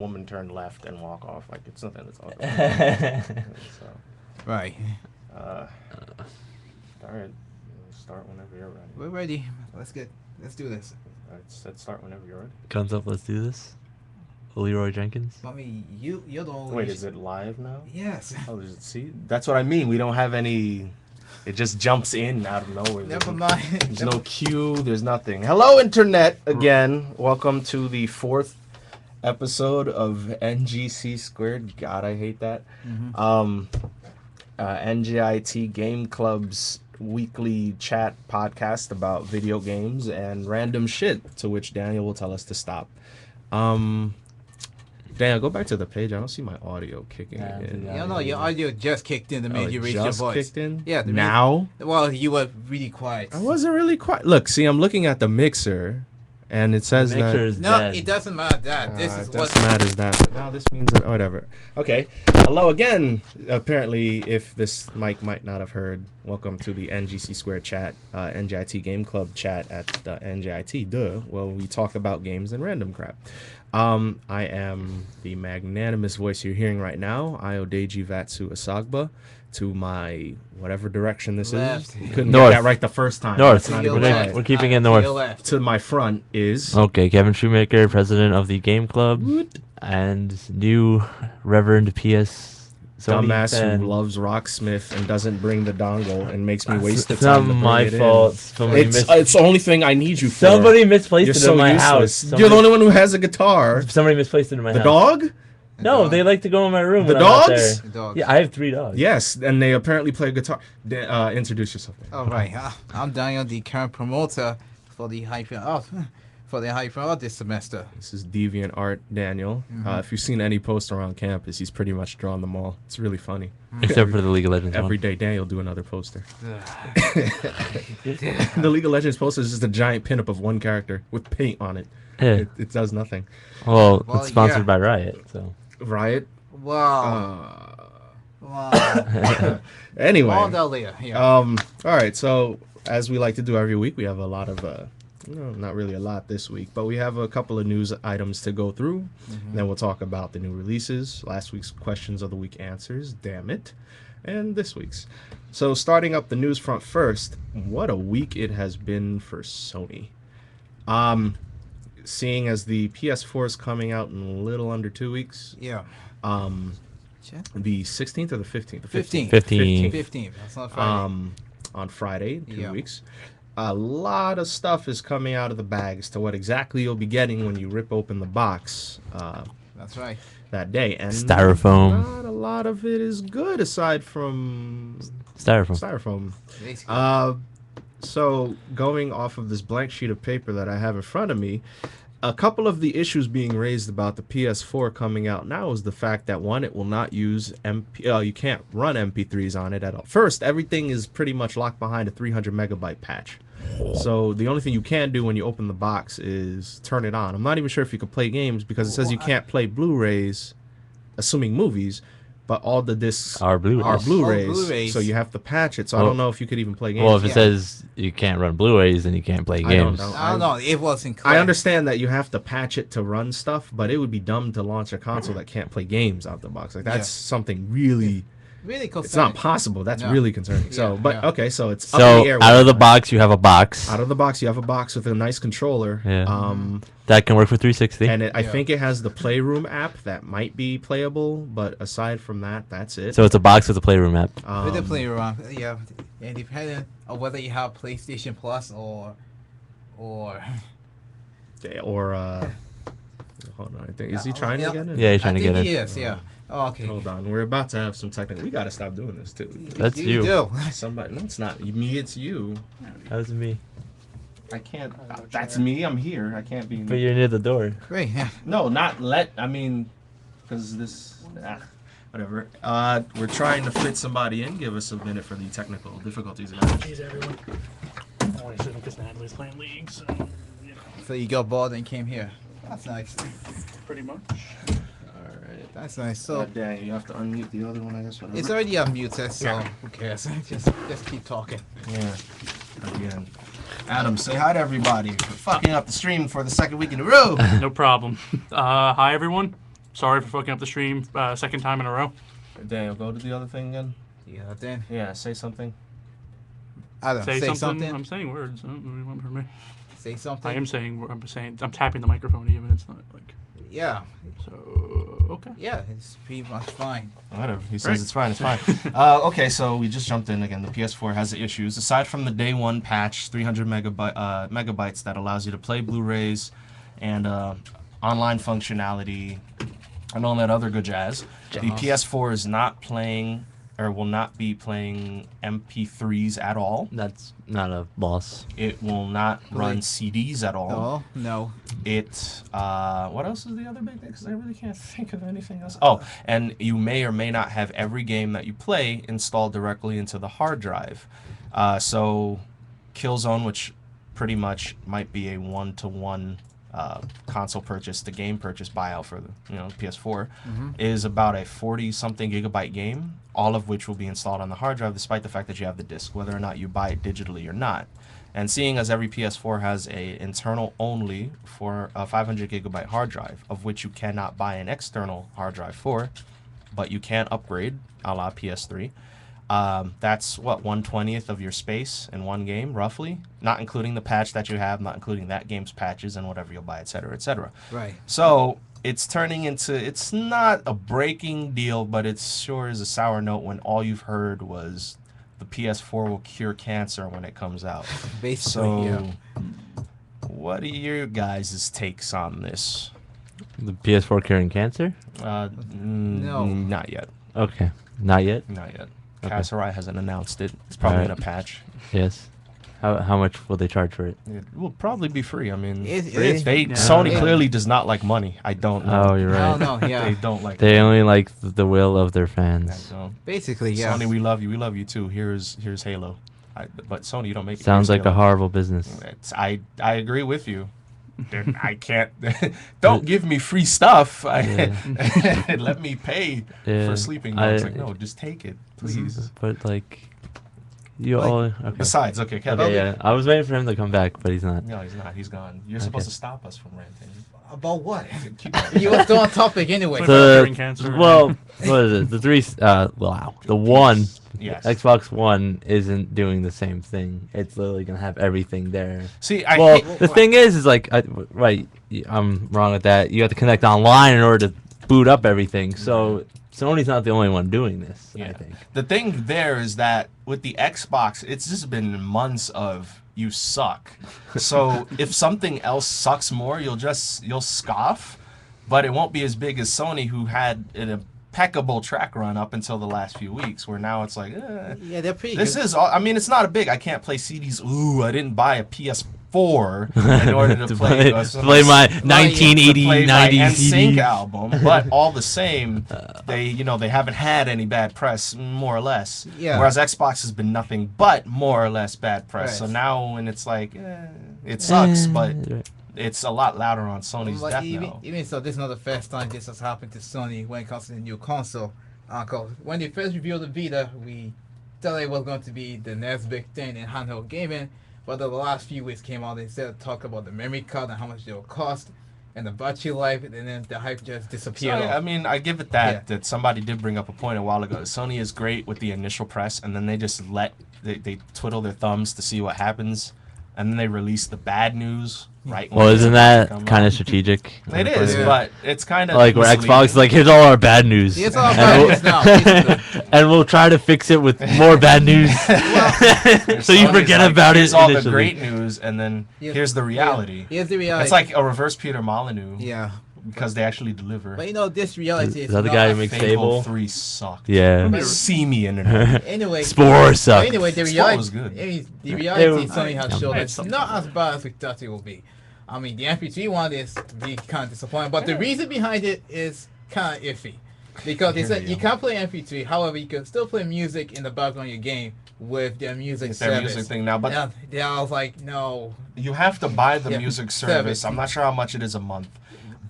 woman turn left and walk off. Like, it's nothing to talk about. So, Right. all right. Start whenever you're ready. We're ready. Let's do this. Let's start whenever you're ready. Comes up, let's do this. Leroy Jenkins. I mean, you're the only. Wait, is it live now? Yes. Oh, see? That's what I mean. We don't have any... It just jumps in out of nowhere. Never mind. There's no cue. There's nothing. Hello, Internet, again. Welcome to the 4th episode of NGC Squared. God, I hate that. NGIT Game Club's weekly chat podcast about video games and random shit, to which Daniel will tell us to stop. Daniel, go back to the page. I don't see my audio kicking in. No, your audio just kicked in to make you raise your voice. Just kicked in? Yeah. Now? Well, you were really quiet. I wasn't really quiet. Look, see, I'm looking at the mixer, and it says that... No, it doesn't matter that. This is it what matters that. Now this means that... Whatever. Okay. Hello again. Apparently, if this mic might not have heard, welcome to the NGC Squared chat, NGIT Game Club chat at the NGIT, where we talk about games and random crap. I am the magnanimous voice you're hearing right now, Ayodeji Vatsu Asagba. To my whatever direction this left. is. Couldn't North. get that right the first time. North. That's not To even your right. left. We're keeping it To your north. left. To my front is... Okay, Kevin Shoemaker, president of the Game Club, and new Reverend PS Sony Dumbass fan. who loves Rocksmith and doesn't bring the dongle and makes me waste the It's time. not to my bring it fault. in. Somebody It's the only thing I need you for. Somebody misplaced You're it so in my useless. house. You're the only one who has a guitar. Somebody misplaced it in my The house. dog? No, they like to go in my room. The when I'm not dogs? there. The dogs. Yeah, I have 3 dogs. Yes, and they apparently play guitar. Introduce yourself. All right. I'm Daniel, the current promoter for the Hyphen Art. For the Hyphen Art this semester. This is Deviant Art Daniel. If you've seen any post around campus, he's pretty much drawn them all. It's really funny. Except for the League of Legends Every one. day, Daniel will do another poster. The League of Legends poster is just a giant pinup of one character with paint on it. Yeah. It does nothing. Well, Well, it's sponsored yeah. by Riot, so. Riot? Wow. Uh, Wow. anyway. All that later. Yeah. All right. So as we like to do every week, we have a lot of, not really a lot this week, but we have a couple of news items to go through. Then we'll talk about the new releases, last week's questions of the week answers, damn it, and this week's. So starting up the news front first, what a week it has been for Sony. Seeing as the PS4 is coming out in a little under 2 weeks. Yeah. The 16th or the 15th? The 15th. 15. That's not Friday. On Friday, 2 Yeah. weeks. A lot of stuff is coming out of the bag as to what exactly you'll be getting when you rip open the box That's right. that day. And Styrofoam. not a lot of it is good aside from Styrofoam. styrofoam. Basically. So going off of this blank sheet of paper that I have in front of me, a couple of the issues being raised about the PS4 coming out now is the fact that, one, it will not use you can't run MP3s on it at all. First, everything is pretty much locked behind a 300 megabyte patch. So the only thing you can do when you open the box is turn it on. I'm not even sure if you can play games because it says you can't play Blu-rays, assuming movies, but all the discs Are Blu-rays. are Blu-rays, Blu-rays. so you have to patch it. So I Well- don't know if you could even play games. Well, if it Yeah. says you can't run Blu-rays, then you can't play I don't games. know. I don't know. It wasn't clear. I understand that you have to patch it to run stuff, but it would be dumb to launch a console that can't play games out the box. Like, that's something really... Really It's concerning. not possible. That's No. really concerning. So, Yeah, but yeah. okay, so it's up So in the air. out of the box, you have a box Out of the box, you have a box with a nice controller. Yeah. that can work for 360. And I Yeah. think it has the Playroom app that might be playable, but aside from that, that's it. So it's a box with a Playroom app. With the play around, yeah, and depending on whether you have PlayStation Plus or or hold on, I think is he Yeah, trying yeah. to get in? Yeah, he's trying I to think get he it. is. Yeah. Oh, okay. Hold on, we're about to have some technical. We got to stop doing this too. That's you. do. Somebody, no, it's not me. It's you. How's it me? I can't. That's me. I'm here. I can't be. But you're near the door. Great. Yeah. No, not let. I mean, because this. Whatever. We're trying to fit somebody in. Give us a minute for the technical difficulties. Jeez, everyone. Only shouldn't because Natalie's playing League, so, you know, So you got bored and came here. That's nice. pretty much. All right. That's nice. So Dang, you have to unmute the other one, I guess. Whatever. it's already unmuted, so Yeah. who cares? Just keep talking. Yeah. Again. Adam, say hi to everybody for fucking up the stream for the second week in a row. No problem. Hi, everyone. Sorry for fucking up the stream second time in a row. Daniel, go to the other thing again. Yeah, then Yeah, say something. I don't know, Say say something. I'm saying words. I don't really want from me. Say something. I am saying. I'm tapping the microphone even. It's not like. Yeah, So okay. yeah, it's pretty much fine. Whatever. He says Right. it's fine. It's fine. Okay, so we just jumped in again. The PS4 has issues. Aside from the day one patch, 300 megabytes that allows you to play Blu-rays and online functionality and all that other good jazz. The PS4 is not playing or will not be playing MP3s at all. That's not a loss. It will not run Wait. CDs at all. Oh no. It what else is the other big thing? Because I really can't think of anything else. Oh, and you may or may not have every game that you play installed directly into the hard drive. So Killzone, which pretty much might be a 1-to-1 console purchase, the game purchase buyout for the PS4, is about a 40-something gigabyte game, all of which will be installed on the hard drive, despite the fact that you have the disc, whether or not you buy it digitally or not. And seeing as every PS4 has a internal only for a 500 gigabyte hard drive, of which you cannot buy an external hard drive for, but you can upgrade, a la PS3. That's what 1/20th of your space in one game, roughly, not including the patch that you have, not including that game's patches and whatever you'll buy, etc., etc. Right. So it's turning into, it's not a breaking deal, but it sure is a sour note when all you've heard was the PS4 will cure cancer when it comes out. Basically, So, yeah. what are your guys' takes on this? The PS4 curing cancer? No. Not yet. Okay, not yet. Not yet. Okay. Kasserai hasn't announced it. It's probably in a Alright. patch. Yes. How much will they charge for it? It will probably be free. I mean, It- Sony Yeah. clearly does not like money. I don't know. Oh, you're I right. don't know. Yeah. They don't like They money. only like the will of their I fans. don't. Basically, yeah. Sony, we love you. We love you too. Here's Halo. But Sony, you don't make it. Sounds Here's like a Halo. horrible business. I agree with you. Dude, I can't. Don't give me free stuff. Let me pay Yeah, for sleeping. No, it's I- like, no, just take it, please. But like, you Like, all okay. Besides, okay, Kevin. Okay, yeah. I was waiting for him to come back, but he's not. No, he's not. He's gone. You're Okay. supposed to stop us from ranting. About what? Keep going. You were still on topic anyway. So- The curing cancer. well, what is it? The three. Wow. The one. Yes. Xbox One isn't doing the same thing. It's literally gonna have everything there. See, I Well, hate, the thing is like, right? I'm wrong with that. You have to connect online in order to boot up everything. So Sony's not the only one doing this. I Yeah. think. the thing there is that with the Xbox, it's just been months of you suck. So if something else sucks more, you'll scoff, but it won't be as big as Sony, who had an impeccable track run up until the last few weeks, where now it's like, Yeah, they're pretty this good. is all, I mean, it's not a big, I can't play CDs. Ooh, I didn't buy a PS4 in order to play play my to 1980 play my 90 NSYNC CD. album, but all the same, they haven't had any bad press, more or less. Yeah. Whereas Xbox has been nothing but more or less bad press. Right. So now when it's like, it sucks, but Right. it's a lot louder on Sony's But death even, knell. even so, this is not the first time this has happened to Sony when it comes to the new console. 'Cause when they first revealed the Vita, we thought it was going to be the next big thing in handheld gaming. But the last few weeks came out, they said talk about the memory card and how much they will cost, and the battery life, and then the hype just So, disappeared. I mean, I give it that Yeah. that somebody did bring up a point a while ago. Sony is great with the initial press, and then they just they twiddle their thumbs to see what happens, and then they release the bad news right. when Well, it's isn't about to that come kind out. of strategic? It is, Yeah. but it's kind of Like where Xbox is like, here's all our bad news. Here's all our And bad we'll- news now, basically. and we'll try to fix it with more bad news. So you Sony's forget like, about here's it all the initially. great news, and then Yeah. here's the reality. Here's the reality. It's like a reverse Peter Molyneux. yeah, Because they actually deliver. but this reality Is is that the not guy a who makes fake- Fable? 3 sucked. Yeah. See me, internet. Anyway, Spore sucked. Anyway, the Spore reality, was good. the reality It- Sony has I- shown I- it's not as bad as we thought it will be. I mean, the MP3 one is be kind of disappointing, but the reason behind it is kind of iffy. Because they Here said we you go. can't play MP3, however, you can still play music in the background of your game with their music It's their service. music thing now, but Yeah, I was like, no. you have to buy the Yeah, music service. service. I'm not sure how much it is a month.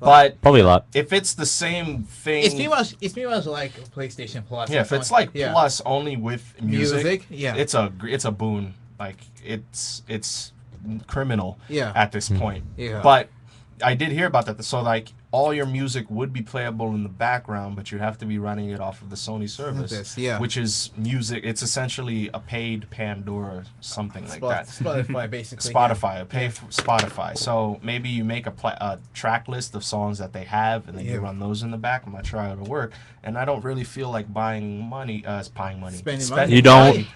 But Probably a lot. if it's the same thing, It's pretty much like PlayStation Plus. yeah, if it's like Yeah. Plus only with music, yeah. it's a boon. Like it's criminal Yeah. at this point. Yeah. But I did hear about that. So like all your music would be playable in the background, but you have to be running it off of the Sony service, Yeah. which is music. It's essentially a paid Pandora, something like that. Spotify, basically. Spotify, pay for Spotify. So maybe you make a track list of songs that they have, and then you run those in the back. I'm not sure how it'll work. And I don't really feel like buying money. Spending money. You don't.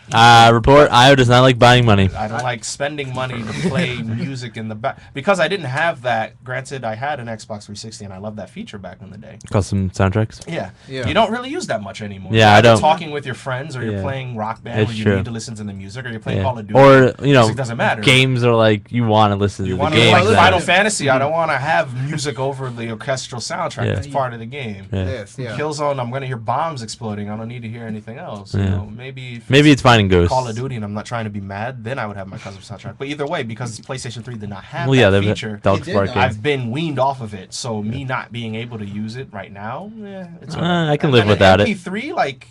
Report. Io does not like buying money. I don't like spending money to play music in the back because I didn't have that. Granted, I had an Xbox 360 and I loved that feature back in the day. Custom soundtracks. Yeah. Yeah. You don't really use that much anymore. Yeah, You're I either don't. talking with your friends, or you're Yeah. playing Rock Band, It's where you true. need to listen to the music, or you're playing Yeah. Call of Duty. Or Music doesn't matter. games are like you want to listen to You the want to game. like exactly. Final Fantasy? I don't want to have music over the orchestral soundtrack. Yeah. That's part of the game. Yeah. Yes, yeah. Killzone, I'm going to hear bombs exploding. I don't need to hear anything else. Yeah. You know, maybe if Maybe it's finding ghosts. Call of Duty and I'm not trying to be mad, then I would have my custom soundtrack. But either way, because PlayStation 3 did not have Well, yeah, that they've feature, dogs did barking. I've been weaned off of it. So me not being able to use it right now, it's I can and live then without it. MP3, like,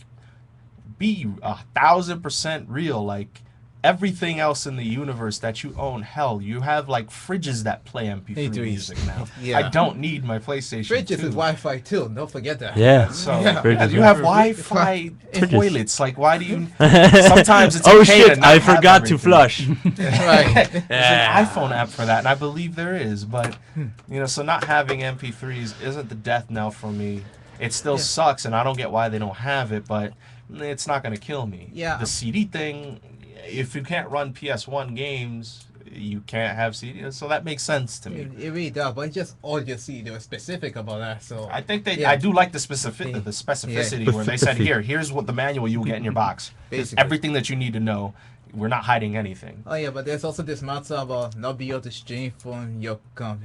be 1,000% real. Like, everything else in the universe that you own, hell, you have like fridges that play MP3 Hey, music now. Yeah. I don't need my PlayStation Fridges 2. is Wi-Fi too. Don't forget that. Yeah. So Yeah. Fridges you are- have Wi-Fi Fridges. toilets. Like, why do you? Sometimes it's Oh okay shit! to not I have forgot to everything. flush. Right. There's an iPhone app for that, and I believe there is. But so not having MP3s isn't the death knell for me. It still sucks, and I don't get why they don't have it, but it's not gonna kill me. Yeah. The CD thing, if you can't run PS1 games, you can't have CD. So that makes sense to me. It really does, but it's just audio CD. They were specific about that, so I think Yeah. I do like the specificity where they said, here's what the manual you will get in your box. There's Basically. everything that you need to know. We're not hiding anything. Oh yeah, but there's also this matter about not being able to stream from your home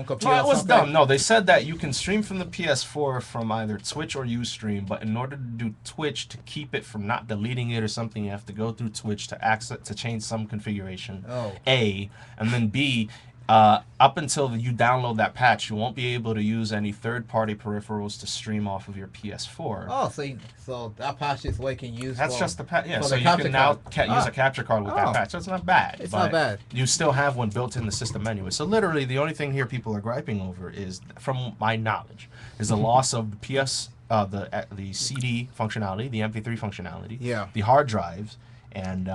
computer. Well, it or was something. dumb. No, they said that you can stream from the PS4 from either Twitch or Ustream, but in order to do Twitch, to keep it from not deleting it or something, you have to go through Twitch to access to change some configuration. Oh. A, and then B, up until you download that patch, you won't be able to use any third-party peripherals to stream off of your PS4. Oh, so that patch is what you can use. That's for, just the patch. Yeah, for so the you capture can now card. use a capture card with that Oh. patch. That's not bad. It's but not bad. You still have one built in the system anyway. So literally, the only thing here people are griping over is, from my knowledge, is the loss of the the CD functionality, the MP3 functionality, Yeah. the hard drives, and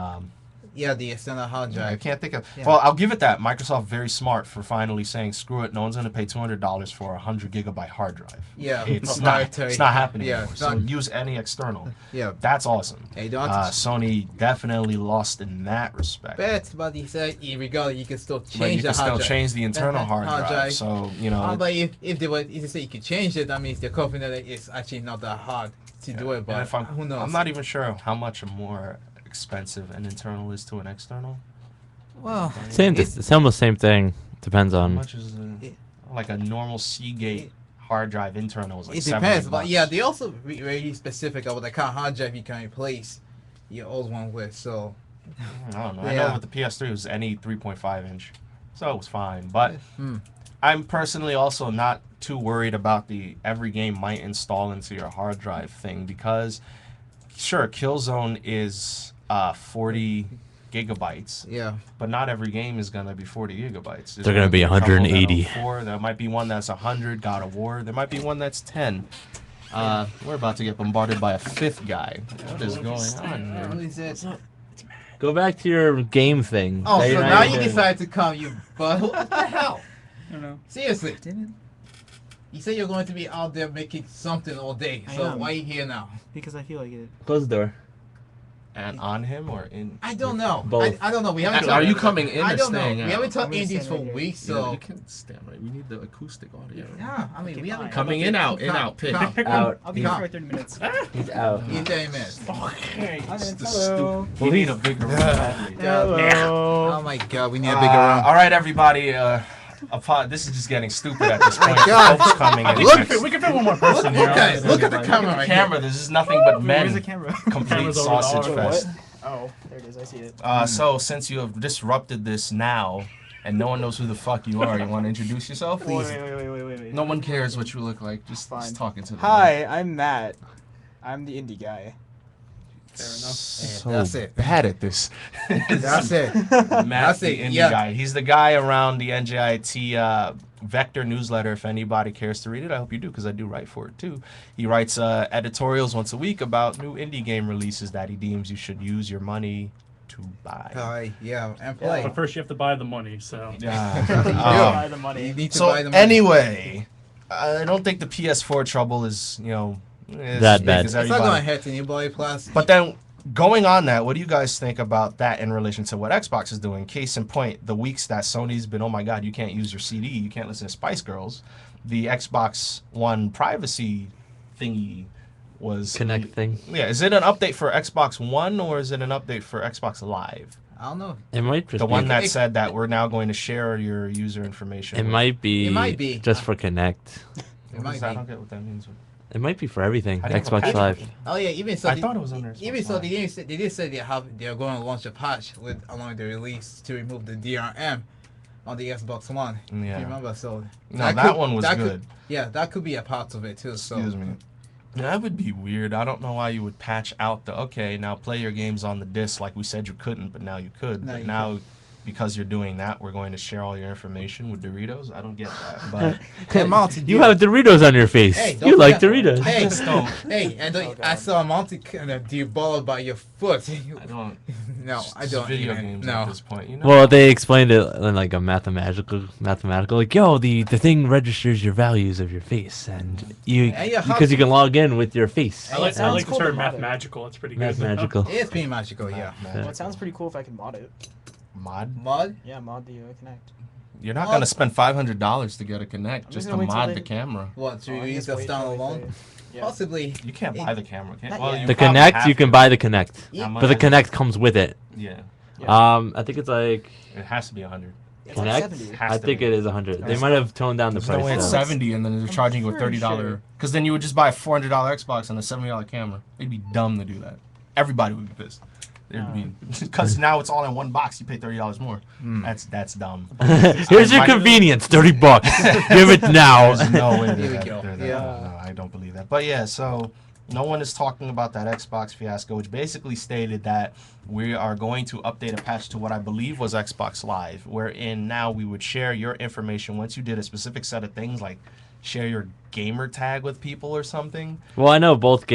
Yeah, the external hard I drive. can't think of. Yeah. Well, I'll give it that. Microsoft very smart for finally saying, "Screw it, no one's going to pay $200 for a 100 GB hard drive." Yeah, It's proprietary. not happening Yeah, anymore. it's So not- use any external. Yeah. That's awesome. Yeah, you don't have to Sony definitely lost in that respect. but he said regardless you can still But you change the can hard still drive. change the internal hard drive. So But if they were, if they say you could change it, that means they're confident that it's actually not that hard to do it. and But if who knows? I'm not even sure how much more expensive an internal is to an external. Well, It's almost same thing. Depends How on. much is like a normal Seagate hard drive internal is like it depends. $700. But yeah, they also really specific about the kind of hard drive you can replace your old one with. So I don't know. I Yeah. know with the PS3 it was any 3.5 inch, so it was fine. But Hmm. I'm personally also not too worried about the every game might install into your hard drive thing, because sure, Killzone is 40 gigabytes, yeah, but not every game is gonna be 40 gigabytes. There's They're gonna be a couple that are 180. 4. There might be one that's 100. God of War. There might be one that's 10. We're about to get bombarded by a fifth guy. What is going on What here? is it? Go back to your game thing. Oh, That so you're now not you doing. decide to come, you but what the hell? I don't know. Seriously, Didn't you say you're going to be out there making something all day. I So am. why are you here now? because I feel like it. Close the door. And on him or in? I don't know. Both. I don't know. We haven't. Are talked- you coming in I or don't know. staying We out? haven't I'm talked gonna Indies stand for right here. weeks, Yeah, so you can stand right. We need the acoustic audio. yeah. I mean, Okay, we haven't fine. Coming in, out, in, out, pick. Come. Out. I'll be Yeah. here for 30 minutes. He's out. In 10 minutes. Okay. Hello. We need a bigger room. badly. Oh my God, we need a bigger room. All right, everybody. This is just getting stupid at this point. God. Folks coming in. Look- We can fit one more person here. Look at the camera right here. Camera. This is nothing but men. Where's the camera? Complete Camera's over sausage there. fest. Oh, there it is. I see it. So since you have disrupted this now, and no one knows who the fuck you are, you want to introduce yourself? Wait. No one cares what you look like. Just Fine. talking to them. Hi, I'm Matt. I'm the indie guy. Fair enough. So That's it. bad at this. That's it. Matt, That's the it, indie yeah. guy. He's the guy around the NJIT Vector newsletter. If anybody cares to read it, I hope you do, because I do write for it too. He writes editorials once a week about new indie game releases that he deems you should use your money to buy. Yeah, and play. But first, you have to buy the money. So Yeah. Buy the You money. need to So buy the money. anyway, I don't think the PS4 trouble is as That big bad. as It's not everybody. going to hurt anybody. Plus, But then, going on that, what do you guys think about that in relation to what Xbox is doing? Case in point, the weeks that Sony's been, oh my God, you can't use your CD, you can't listen to Spice Girls, the Xbox One privacy thingy was... Connect thing. Yeah, is it an update for Xbox One or is it an update for Xbox Live? I don't know. It might just The be, one that said that we're now going to share your user information. It might be. It might be. just for Connect. It What might is that? I be. don't get what that means. It might be for everything. I didn't have a Xbox patch. Live. Oh yeah, even so. I thought it was under Xbox Even so, Live. they did say they're going to launch a patch with along the release to remove the DRM on the Xbox One. If Yeah. you remember, so No, that one was that good. That could be a part of it too. So Excuse me. That would be weird. I don't know why you would patch out the, okay, now play your games on the disc like we said you couldn't, but now you could. Now But you now, because you're doing that, we're going to share all your information with Doritos? I don't get that. But Hey, Monty, You have Doritos on your face. Hey, don't you like forget- Doritos. Hey, just don't. hey, and Oh, I God. saw a Monty kind of deballed by your foot. I don't. No, I It's don't. video even. games No. at this point. You know? Well, they explained it in like a mathematical, like, yo, the thing registers your values of your face, and you And your because you can log in with your face. Hey, I like, it I sounds like the cool to term mod it. mathemagical. It's pretty good. That's magical. It is pretty magical, yeah. Well, it sounds pretty cool if I can mod it. Mod? Mod? Yeah, mod the Connect. You're not Mod? going to spend $500 to get a Connect I'm just just to gonna wait till mod they- the camera. What? To Oh, I use guess the wait till standalone? they- Yeah. Possibly. You can't buy the camera, can Not Well, yet. you The probably Connect, have you can to. buy the Connect, Yeah. How much? but the Connect comes with it. Yeah. Yeah. I think it's like It has to be 100. It's Connect. like 70. Has I to think be. it is 100. They That's- might have toned down the There's no way price. it's though. 70 and then they're charging you a pretty $30. sure. Because then you would just buy a $400 Xbox and a $70 camera. It'd be dumb to do that. Everybody would be pissed. Because now it's all in one box. You pay $30 more. That's dumb. Here's your might- convenience, $30. Give it now. There's no way Here we that go. they're that. Yeah. No, I don't believe that. But yeah, so no one is talking about that Xbox fiasco, which basically stated that we are going to update a patch to what I believe was Xbox Live, wherein now we would share your information once you did a specific set of things, like share your gamer tag with people or something. Well, I know both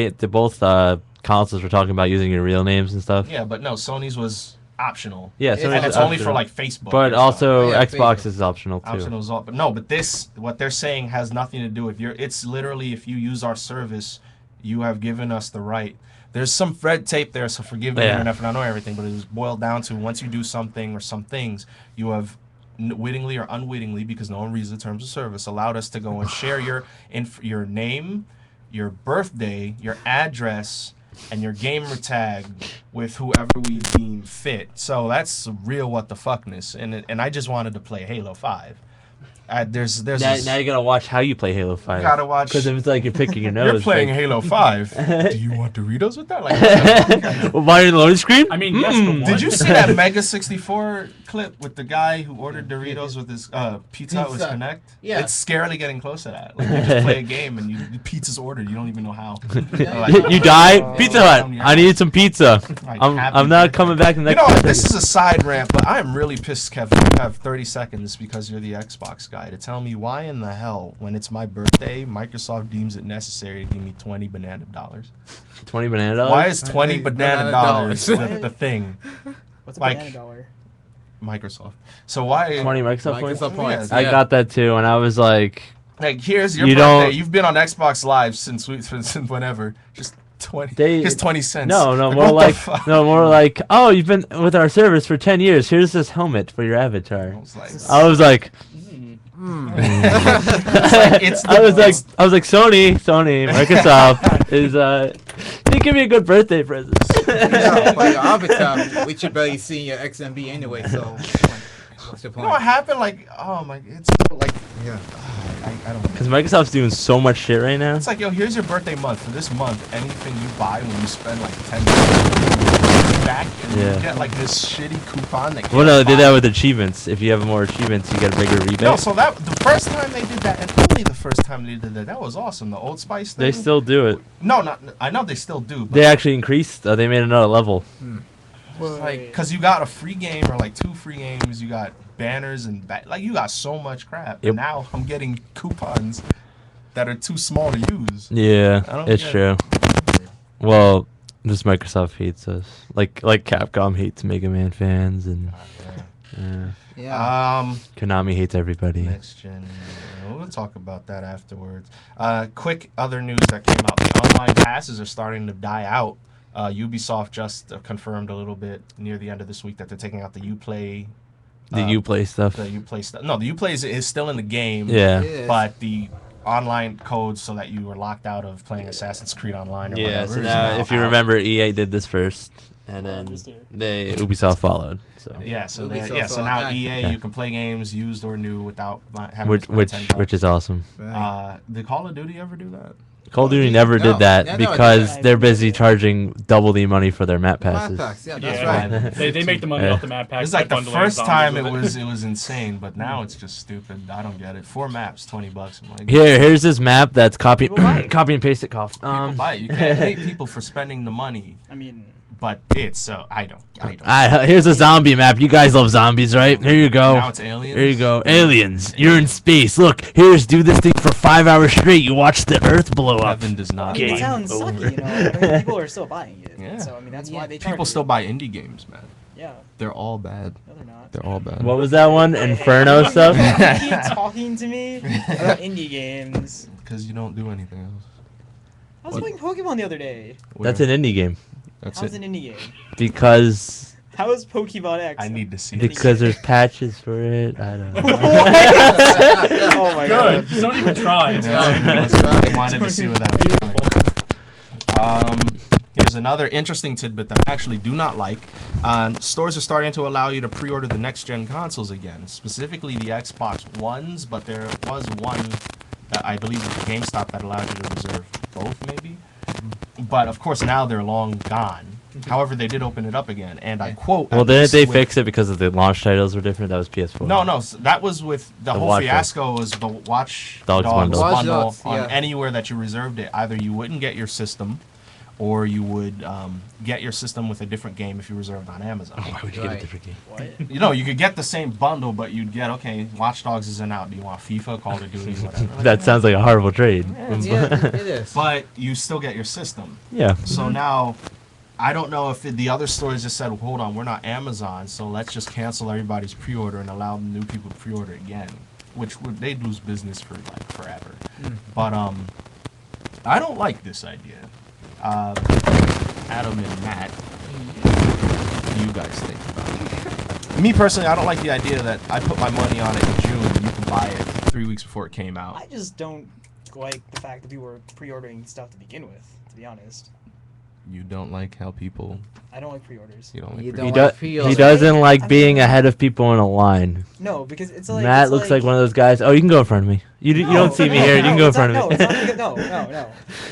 consoles were talking about using your real names and stuff. Yeah, but no, Sony's was optional. Yeah, It's so And it's only for like Facebook. But and stuff. also Yeah, Xbox Facebook. is optional too. Optional is all, but no, but this, what they're saying has nothing to do with your, it's literally if you use our service, you have given us the right. There's some red tape there, so forgive me, Yeah. internet, if I don't know everything, but it was boiled down to once you do something or some things, you have wittingly or unwittingly, because no one reads the terms of service, allowed us to go and share your name, your birthday, your address, and your gamer tag with whoever we deem fit. So that's real what the fuckness. And I just wanted to play Halo 5. There's Now, this- now you gotta watch how you play Halo 5. gotta watch. Because if it's like you're picking your nose. You're playing like, Halo 5. Do you want Doritos with that? Like, well, why are you loading screen? I mean, yes, but did what? you see that Mega 64 clip with the guy who ordered Doritos with his pizza with his Pizza. Connect? Yeah. It's scarily getting close to that. Like, you just play a game and the pizza's ordered. You don't even know how. You die? Pizza Hut. I need some pizza. Like, I'm happy not birthday. coming back in the You next know, 10 this seconds. is a side rant, but I am really pissed, Kevin. You have 30 seconds because you're the Xbox guy to tell me why in the hell, when it's my birthday, Microsoft deems it necessary to give me 20 banana dollars. 20 banana dollars? Why is 20 banana dollars the thing? What's a Like- banana dollar? Microsoft. So why? 20 Microsoft points? Microsoft points. I yeah. got that too, and I was like, Like, here's your You birthday. don't- You've been on Xbox Live since whenever. Just 20. They- Here's 20 cents. no, Like, more what the like, fuck? no, more like, oh, you've been with our service for 10 years. Here's this helmet for your avatar. I was like, it's the- I was like, Sony, Microsoft is you give me a good birthday present. Yeah, but your avatar, which you barely see in your XMB anyway, so what's the you point? know what happened? Like, oh my, it's like, Yeah. I don't. Because Microsoft's doing so much shit right now. It's like, yo, here's your birthday month. For this month, anything you buy when you spend like $10 back, and Yeah. you get like this shitty coupon that. Well, no, they did that with achievements. If you have more achievements, you get a bigger rebate. No, so that the first time they did that, and only the first time they did that, that was awesome. The Old Spice thing. They still do it. No, not. I know they still do. But They actually increased. They made another level. It's like, because you got a free game or like 2 free games, you got banners and like you got so much crap. Yep. And now I'm getting coupons that are too small to use. Yeah, I don't it's get true. Well, just Microsoft hates us. Like Capcom hates Mega Man fans, and Yeah. Konami hates everybody. Next gen. We'll talk about that afterwards. Quick other news that came out: the online passes are starting to die out. Ubisoft just confirmed a little bit near the end of this week that they're taking out the Uplay. The Uplay stuff. The Uplay stuff. No, the Uplay is still in the game. Yeah. It is. But the online codes so that you were locked out of playing Assassin's Creed Online or Yeah. whatever. So is now, if you out. remember, EA did this first, and then Ubisoft followed. So. Yeah, so Ubisoft so now Online. EA, Yeah. you can play games used or new without having Which to spend $10. which is awesome. Right. Did Call of Duty ever do that? Call of Oh, Duty geez, never no, did that they never did because that. they're busy charging double the money for their map Map passes. packs, yeah, that's Yeah, right. they make the money Yeah. off the map pack. It's like by the bundling first zombies time with it was insane, but now it's just stupid. I don't get it. 4 maps, $20. I'm like, Here's this map that's copy People buy it. copy and paste it. Cough. people buy it. You can't hate people for spending the money, I mean, but it's I don't. Here's a zombie map. You guys love zombies, right? Here you go. Now it's aliens. Here you go. Aliens. You're in space. Look, do this thing for 5 hours straight. You watch the Earth blow up. Heaven does not. I mean, Game it sounds over. sucky, you know. But I mean, people are still buying it. Yeah. So I mean, that's why they charge People still it. buy indie games, man. Yeah. They're all bad. No, they're not. They're all bad. What was that one? Inferno Hey, stuff? You keep talking to me about indie games. Because you don't do anything else. I was playing Pokemon the other day. That's an indie game That's How's it. an indie game? because How is Pokemon X? I need to see it. because there's patches for it. I don't know. Oh my Good. god. Just don't even try. It's I wanted to see what that was like. Here's another interesting tidbit that I actually do not like. Stores are starting to allow you to pre-order the next-gen consoles again, specifically the Xbox Ones, but there was one that I believe was GameStop that allowed you to reserve both, maybe. But, of course, now they're long gone. However, they did open it up again, and I quote... Well, at didn't least they with- fix it because of the launch titles were different? That was PS4. No, that was with the whole Watch fiasco was the Watch Dogs bundle. Watch bundle Dogs, on yeah. anywhere that you reserved it. Either you wouldn't get your system, or you would get your system with a different game if you reserved on Amazon. Why would you get a different game? What? You know, you could get the same bundle, but you'd get, okay, Watch Dogs isn't out. Do you want FIFA, Call of Duty, whatever? That sounds like a horrible trade. Yeah, it is. But you still get your system. Yeah. So now, I don't know if the other stores just said, well, hold on, we're not Amazon, so let's just cancel everybody's pre-order and allow new people to pre-order again, which they'd lose business for like forever. But I don't like this idea. Adam and Matt, what do you guys think about it? Me personally, I don't like the idea that I put my money on it in June and you can buy it 3 weeks before it came out. I just don't like the fact that people were pre-ordering stuff to begin with, to be honest. You don't like how people... I don't like pre-orders. You don't like You pre- don't like pre-order. He doesn't like I being mean- ahead of people in a line. No, because it's like Matt it's looks like one of those guys. Oh, you can go in front of me. You don't see me here. You can go in it's front not, of me. No, it's not like no.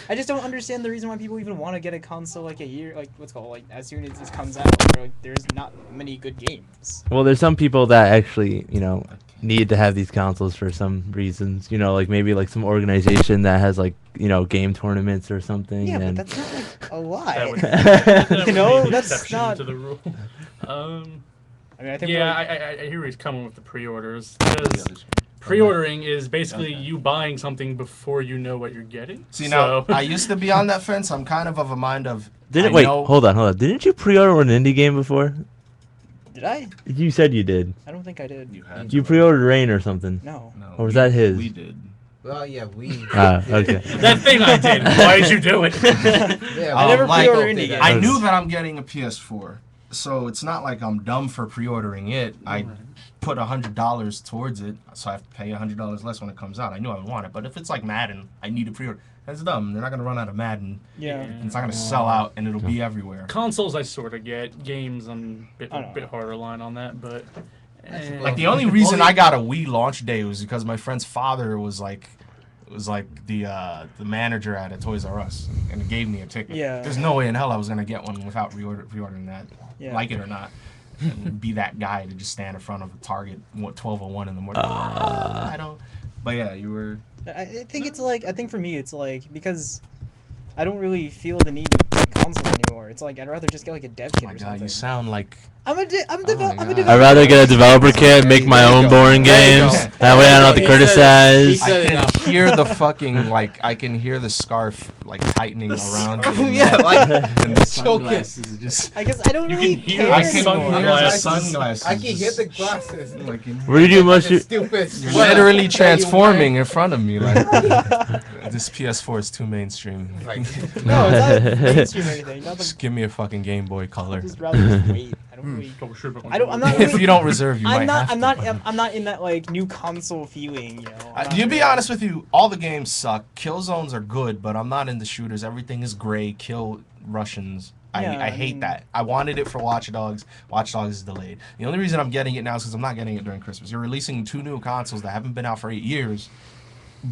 I just don't understand the reason why people even want to get a console like a year, like what's called, like as soon as this comes out. Like, there's not many good games. Well, there's some people that actually, need to have these consoles for some reasons. Like maybe like some organization that has like, game tournaments or something. Yeah, and but that's not like a lot. That would- You know, be an that's exception not- to the rule. I mean, I think Yeah, like, I hear where he's coming with the pre-orders. Because pre-ordering is basically you buying something before you know what you're getting. See, now, So- I used to be on that fence. I'm kind of a mind of... Wait, hold on. Didn't you pre-order an indie game before? did I? You said you did. I don't think I did. You had You pre-ordered Rain or something. No. No, Or was that his? We did. Well, yeah, we. Ah, okay. that thing I did. Why did you do it? Yeah, I never like, pre-order indie games. I knew that I'm getting a PS4, so it's not like I'm dumb for pre-ordering it. I put $100 towards it, so I have to pay $100 less when it comes out. I knew I would want it, but if it's like Madden, I need to pre-order. That's dumb. They're not gonna run out of Madden. Yeah. It's not gonna sell out, and it'll be everywhere. Consoles I sort of get. Games I'm I a don't bit harder line on that, but... Like the only reason I got a Wii launch day was because my friend's father was like the manager at a Toys R Us and he gave me a ticket. Yeah. There's no way in hell I was gonna get one without pre-ordering that, Yeah. like it or not, and be that guy to just stand in front of a Target 12:01 in the morning. I don't. But yeah, you were. I think it's like, I think for me it's like, because I don't really feel the need to consoles anymore. It's like I'd rather just get like a dev kit Oh my or god, something. you sound like I'm a my developer. God. I'd rather get a developer kit, make my There you own go. boring There you games. go. That way I don't have to He said it. criticize. He said I it now. can hear the fucking I can hear the scarf like tightening around you. Yeah, like and the choking. sunglasses just. I guess I don't You really can hear care I the can anymore. hear the Glasses. sunglasses. I can hear just, the glasses. like in- What did you do most? The stupid. You're sweater literally that you transforming wear. in front of me. Like this PS4 is too mainstream. Like, No, it's not mainstream or anything. Not Just the, give me a fucking Game Boy Color. I'd just rather just wait. I don't really. Oh, sure, but I don't. I'm not. If Really, you don't reserve, you might have I'm to. not. I'm not in that like new console feeling. You know. I'm not You be really- honest with you, all the games suck. Kill zones are good, but I'm not into shooters. Everything is gray. Kill Russians. Yeah, I I hate mean- that. I wanted it for Watch Dogs. Watch Dogs is delayed. The only reason I'm getting it now is because I'm not getting it during Christmas. You're releasing 2 new consoles that haven't been out for 8 years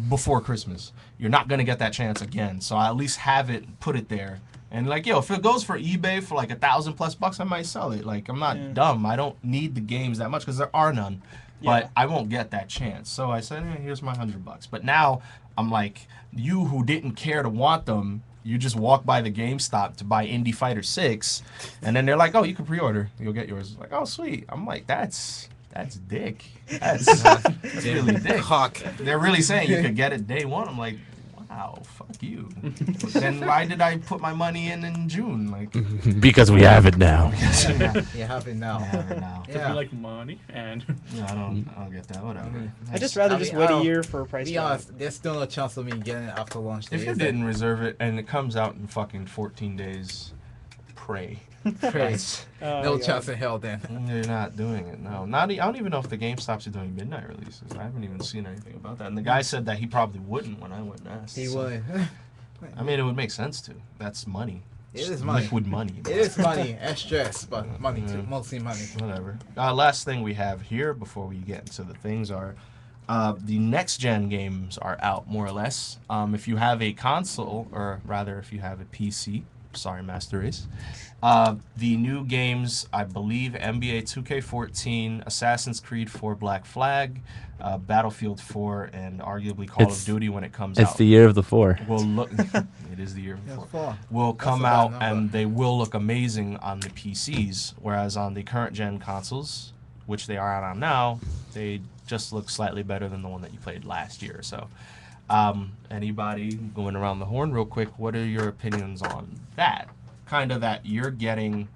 before Christmas. You're not gonna get that chance again. So I at least have it, put it there. And like, yo, if it goes for eBay for like $1,000+ I might sell it. Like, I'm not Yeah. dumb. I don't need the games that much because there are none. Yeah. But I won't get that chance. So I said, here's my $100. But now I'm like, you who didn't care to want them, you just walk by the GameStop to buy Indie Fighter 6, and then they're like, oh, you can pre-order. You'll get yours. Like, oh, sweet. I'm like, that's dick. That's really dick. cock. They're really saying you could get it day one. I'm like, wow, fuck you. Then why did I put my money in June? Like, Because we have it now. You have it now. I have it now. Because Yeah. we like money and Yeah, I don't get that. Whatever. I'd just rather I just mean, wait I a don't- year for a price Be drop. honest, there's still no chance of me getting it after launch day. If you is there? didn't reserve it and it comes out in fucking 14 days, pray. Praise. Oh, No my chance God. in hell then. They're not doing it. No, not. I don't even know if the GameStops are doing midnight releases. I haven't even seen anything about that. And the guy said that he probably wouldn't when I went and asked. He so- would. I mean, it would make sense to. That's money. It Just is money. Liquid money. It is money and stress, but money too. Yeah. Mostly money. Whatever. Last thing we have here before we get into the things are the next gen games are out more or less. If you have a console, or rather, if you have a PC, sorry, Master Race. The new games, I believe, NBA 2K14, Assassin's Creed 4 Black Flag, Battlefield 4, and arguably Call It's- of Duty when it comes It's out. the year of the 4. Will look. It is the year Yeah, before. four. Will That's come a bad out number. and they will look amazing on the PCs, whereas on the current gen consoles, which they are out on now, they just look slightly better than the one that you played last year or so. Anybody going around the horn real quick, what are your opinions on that? Kind of that you're getting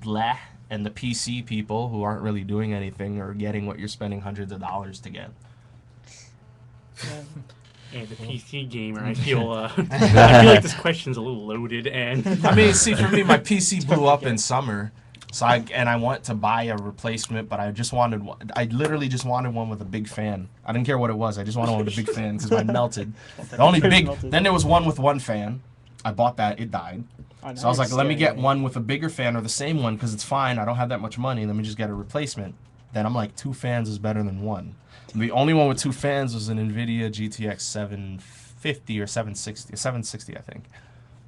blah, and the PC people who aren't really doing anything are getting what you're spending hundreds of dollars to get. the PC gamer, I feel I feel like this question's a little loaded and I mean, see, for me, my PC blew up in summer, so I went to buy a replacement, but I just wanted one. I literally just wanted one with a big fan. I didn't care what it was. I just wanted one with a big fan because mine melted. The only big. Melted. Then there was one with one fan. I bought that. It died. Oh, So I was like, let me get scary. one with a bigger fan or the same one because it's fine. I don't have that much money. Let me just get a replacement. Then I'm like, 2 fans is better than 1. The only one with 2 fans was an NVIDIA GTX 750 or 760, I think,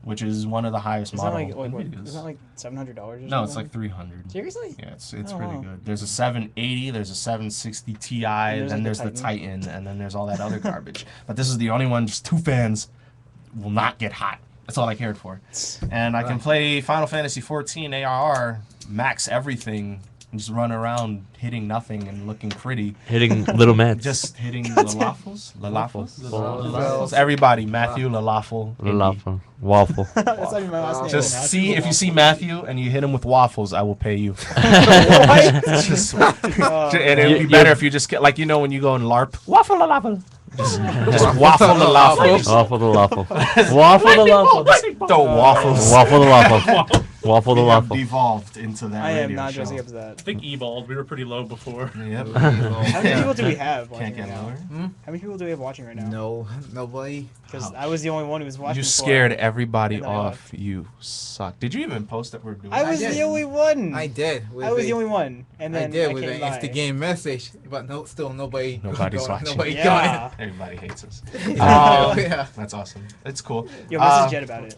which is one of the highest Is that model like, what, NVIDIAs. is that like $700 or something? No, it's like 300. Seriously? Yeah, it's Oh, pretty wow. good. There's a 780, there's a 760 Ti, there's, then like, there's the the Titan, and then there's all that other garbage. But this is the only one, just 2 fans will not get hot. That's all I cared for. And I can play Final Fantasy 14 ARR, max everything, and just run around hitting nothing and looking pretty. Hitting little Mets. Just hitting Lalafels. Lalafels. Lalafels. Everybody, Matthew, Lalafel. Indy. Waffle. Waffle. That's not even my last name. Just see, if you see Matthew and you hit him with waffles, I will pay you. What? Just, Oh, and it would be You- better you- if you just get, like, you know, when you go and LARP, waffle lalafel. Just waffle lalafel. Waffle the waffle. Waffle the waffle. Throw waffles. Waffle the waffle. Waffle the We have waffle. devolved into that I am radio not show. dressing up as that. I think evolved. We were pretty low before. Yep. How many people do we have watching Can't get right now? lower. How many people do we have watching right now? No, nobody. Because I was the only one who was watching. You before. scared everybody And then I off. You suck. Did you even post that we're doing I that? was did. the only one. I did. I was the only one, and then I did I with came an by. Insta-game message, but no, still nobody. Nobody's watching. Nobody Yeah. Everybody hates us. got it. Yeah. That's awesome. It's cool. Yo, message Uh, Jet about it.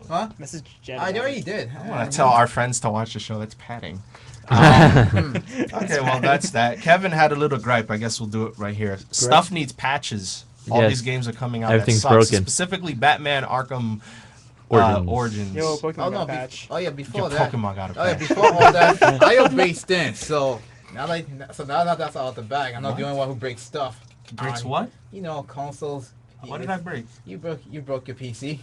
Huh? Message Jet. I about already it. did. I want to tell our friends to watch the show. That's padding. Okay, well, that's that. Kevin had a little gripe. I guess we'll do it right here. Stuff needs patches. All Yes. these games are coming out. Everything's that sucks. broken. Specifically, Batman Arkham Origins. Yo, Pokemon Oh got no! a patch. Before Your that. Pokemon got a Oh yeah, patch. before all that, I have break stance. So now that that's out of the bag, I'm not the What? only one who breaks stuff. Breaks what? You know, consoles. What did I break? You broke your PC.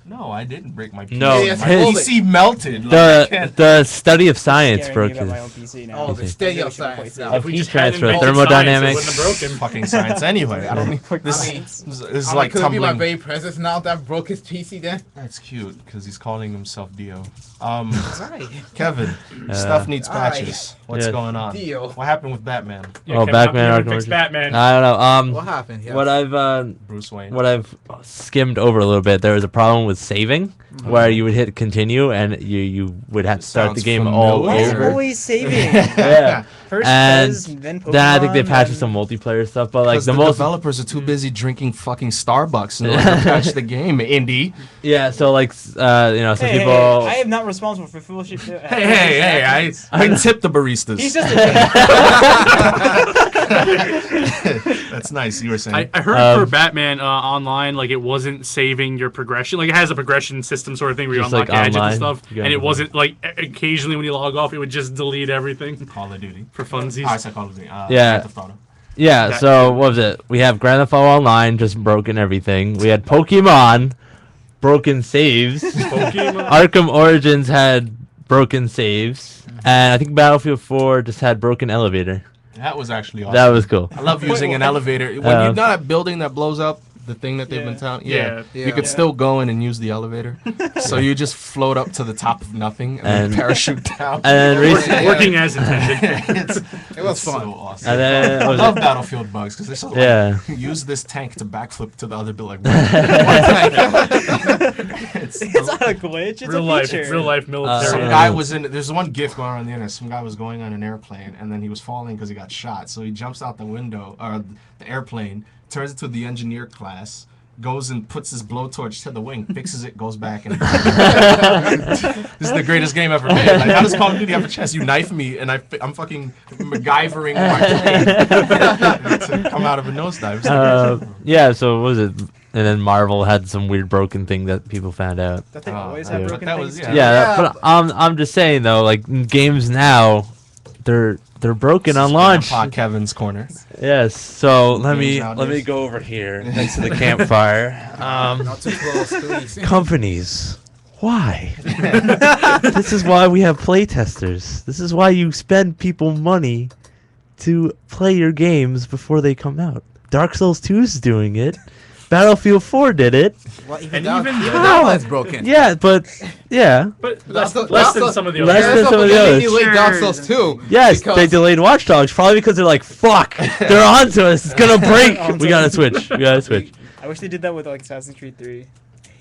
No, I didn't break my PC. No, Yeah, my hold PC melted. Like, I The can't- the study of science Scaring broke me about my own his. PC now. Oh, the PC. state I of should've science played now. it. Of we heat just hadn't transfer, invented thermodynamics. science, it wouldn't have broken. fucking science anyway. I don't need this. I mean, This is I mean, like could it be my tumbling. baby presence now that broke his PC then? That's cute because he's calling himself Dio. Right. Kevin, stuff needs Alright. patches. What's Yeah. going on? Dio. What happened with Batman? Yeah, Oh, Kevin, Batman how Arkham can you fix Origins. Batman. I don't know. What happened? Yes. Bruce Wayne. What I've skimmed over a little bit, there was a problem with saving, where you would hit continue and you would have to start the Sounds game all familiar. Why is it over. always saving? Yeah. First And Fez, then Pokemon. Then I think they patched then- some multiplayer stuff, but like Because the the most developers are too busy drinking fucking Starbucks in order to patch the game, Indy. yeah. So like some Hey, people. I am not responsible for foolish. Hey, I tip the baristas. He's just a That's nice. You were saying. I heard Um, for Batman online, like it wasn't saving your progression. Like it has a progression system sort of thing where you Just unlock like gadgets online, and stuff, you got and it it. wasn't like occasionally when you log off, it would just delete everything Call of Duty. for funsies. I said Call of Duty. Yeah. Grand Theft Auto. Yeah, That- so what was it? We have Grand Theft Auto Online just broken everything. We had Pokemon broken saves. Pokemon. Arkham Origins had broken saves, and I think Battlefield 4 just had broken elevator. That was actually awesome. That was cool. I love using an elevator. When you're not at building that blows up, the thing that they've been telling, Yeah. you could still go in and use the elevator. So you just float up to the top of nothing and, And- then parachute down. And then recently, Working as intended. it's, It was it's fun. So awesome. and then I what was love it? Battlefield bugs because they're so Yeah. like, use this tank to backflip to the other building. It's It's not a glitch. It's real a life, feature. real life military. some Yeah. guy was in. There's one GIF going around the internet. Some guy was going on an airplane and then he was falling because he got shot. So he jumps out the window or the airplane, turns into the engineer class, goes and puts his blowtorch to the wing, fixes it, goes back, and this is the greatest game ever made. Like, how does Call of Duty have a chance? You knife me, and I'm fucking MacGyvering my plane to come out of a nosedive. It's the greatest ever. Yeah, so what was it? And then Marvel had some weird broken thing that people found out. That they Oh, always yeah. have But broken that things was- too. yeah. Yeah, Yeah, but I'm just saying though, like games now, they're broken on launch. Grandpa Kevin's corner. Yes. So let me Games nowadays. go over here next to the campfire. Not too close, please. Companies. Why? This is why we have playtesters. This is why you spend people money to play your games before they come out. Dark Souls 2 is doing it. Battlefield 4 did it. Well, And that, even even now- that one's broken. Yeah, but yeah. But That's less than the- some of the less others. than some of the They others. delayed Dark Souls 2. Yes, because- they delayed Watch Dogs probably because they're like, fuck, they're onto us. It's gonna break. We gotta switch. We gotta switch. I wish they did that with like Assassin's Creed 3.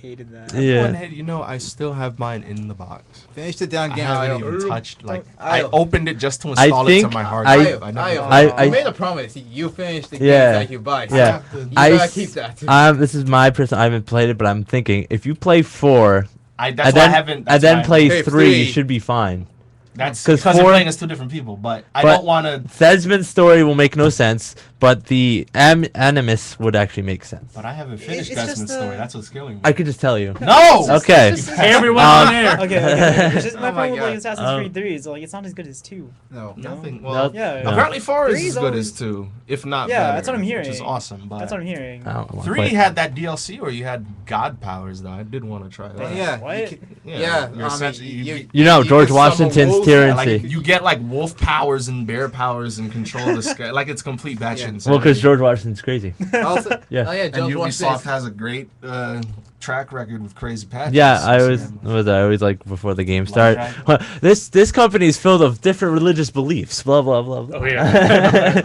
Hated that. Yeah. You know, I still have mine in the box. Finish the damn I game. haven't Ayo. even touched. Like, I- I opened it just to install it to think my hard I- drive. I- You made a promise. You finish the Yeah. games that you buy. So Yeah. You I gotta s- keep that. This is my person. I haven't played it, but I'm thinking if you play 4 that's and why I then haven't. and then play Okay, 3, you 3. should be fine. That's 'cause because you're 4 playing as two different people. But I But- don't want to. Thesman's story will make no sense, but the Animus would actually make sense. But I haven't finished it's just Desmond's story. That's what's killing me. I could just tell you. No. Okay. Everyone Um, on air. Okay. It's just my Oh my problem with like God. Assassin's Creed 3 is like it's not as good as 2. No. Nothing. No. Well, Yeah. No. apparently 4 is 3 as is good always- as 2, if not Yeah, better. that's what I'm Which is hearing. awesome. But That's what I'm hearing. I don't wanna 3 play. had that DLC where you had God powers, though. I did want to try that. Yeah. What? You can- Yeah, yeah. you're I mean, essentially- You know, you George can summon Washington's wolves. tyranny. Like you get like wolf powers and bear powers and control the sky. Like it's complete batshit Yeah. insanity. Well, because George Washington's crazy. Also, Yeah. Oh yeah. and George Ubisoft Washington. has a great track record with crazy patches. Yeah, I So, always like before the game Line start. This company is filled of different religious beliefs. Blah blah blah. blah. Oh yeah.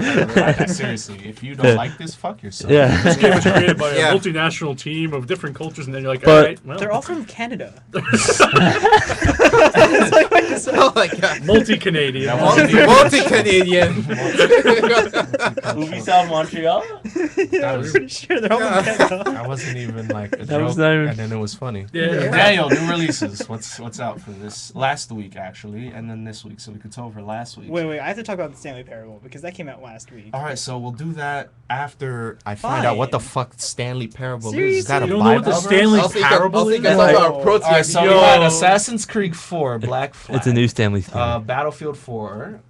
Right, seriously, if you don't like this, fuck yourself. Yeah. This game was created by Yeah. a multinational team of different cultures, and then you're like, But- all right, well, They're all from Canada. Oh my god. multi-Canadian. That wasn't even- Multi-Canadian. Ubisoft Montreal. That I'm was- pretty sure they're all from Canada. That wasn't even like a That was joke. I'm. And then it was funny. Yeah. Daniel, new releases. What's out for this last week actually, and then this week, so we could tell for last week. Wait, I have to talk about the Stanley Parable because that came out last week. All right, so we'll do that after I find out what the Fine. fuck Stanley Parable is. Is that a Seriously? You don't know what the Bible? Stanley I'll think Parable I'll is? think about our Oh. Proteus. All right, so we Yo. got Assassin's Creed 4, Black Flag. It's a new Stanley thing. Battlefield 4,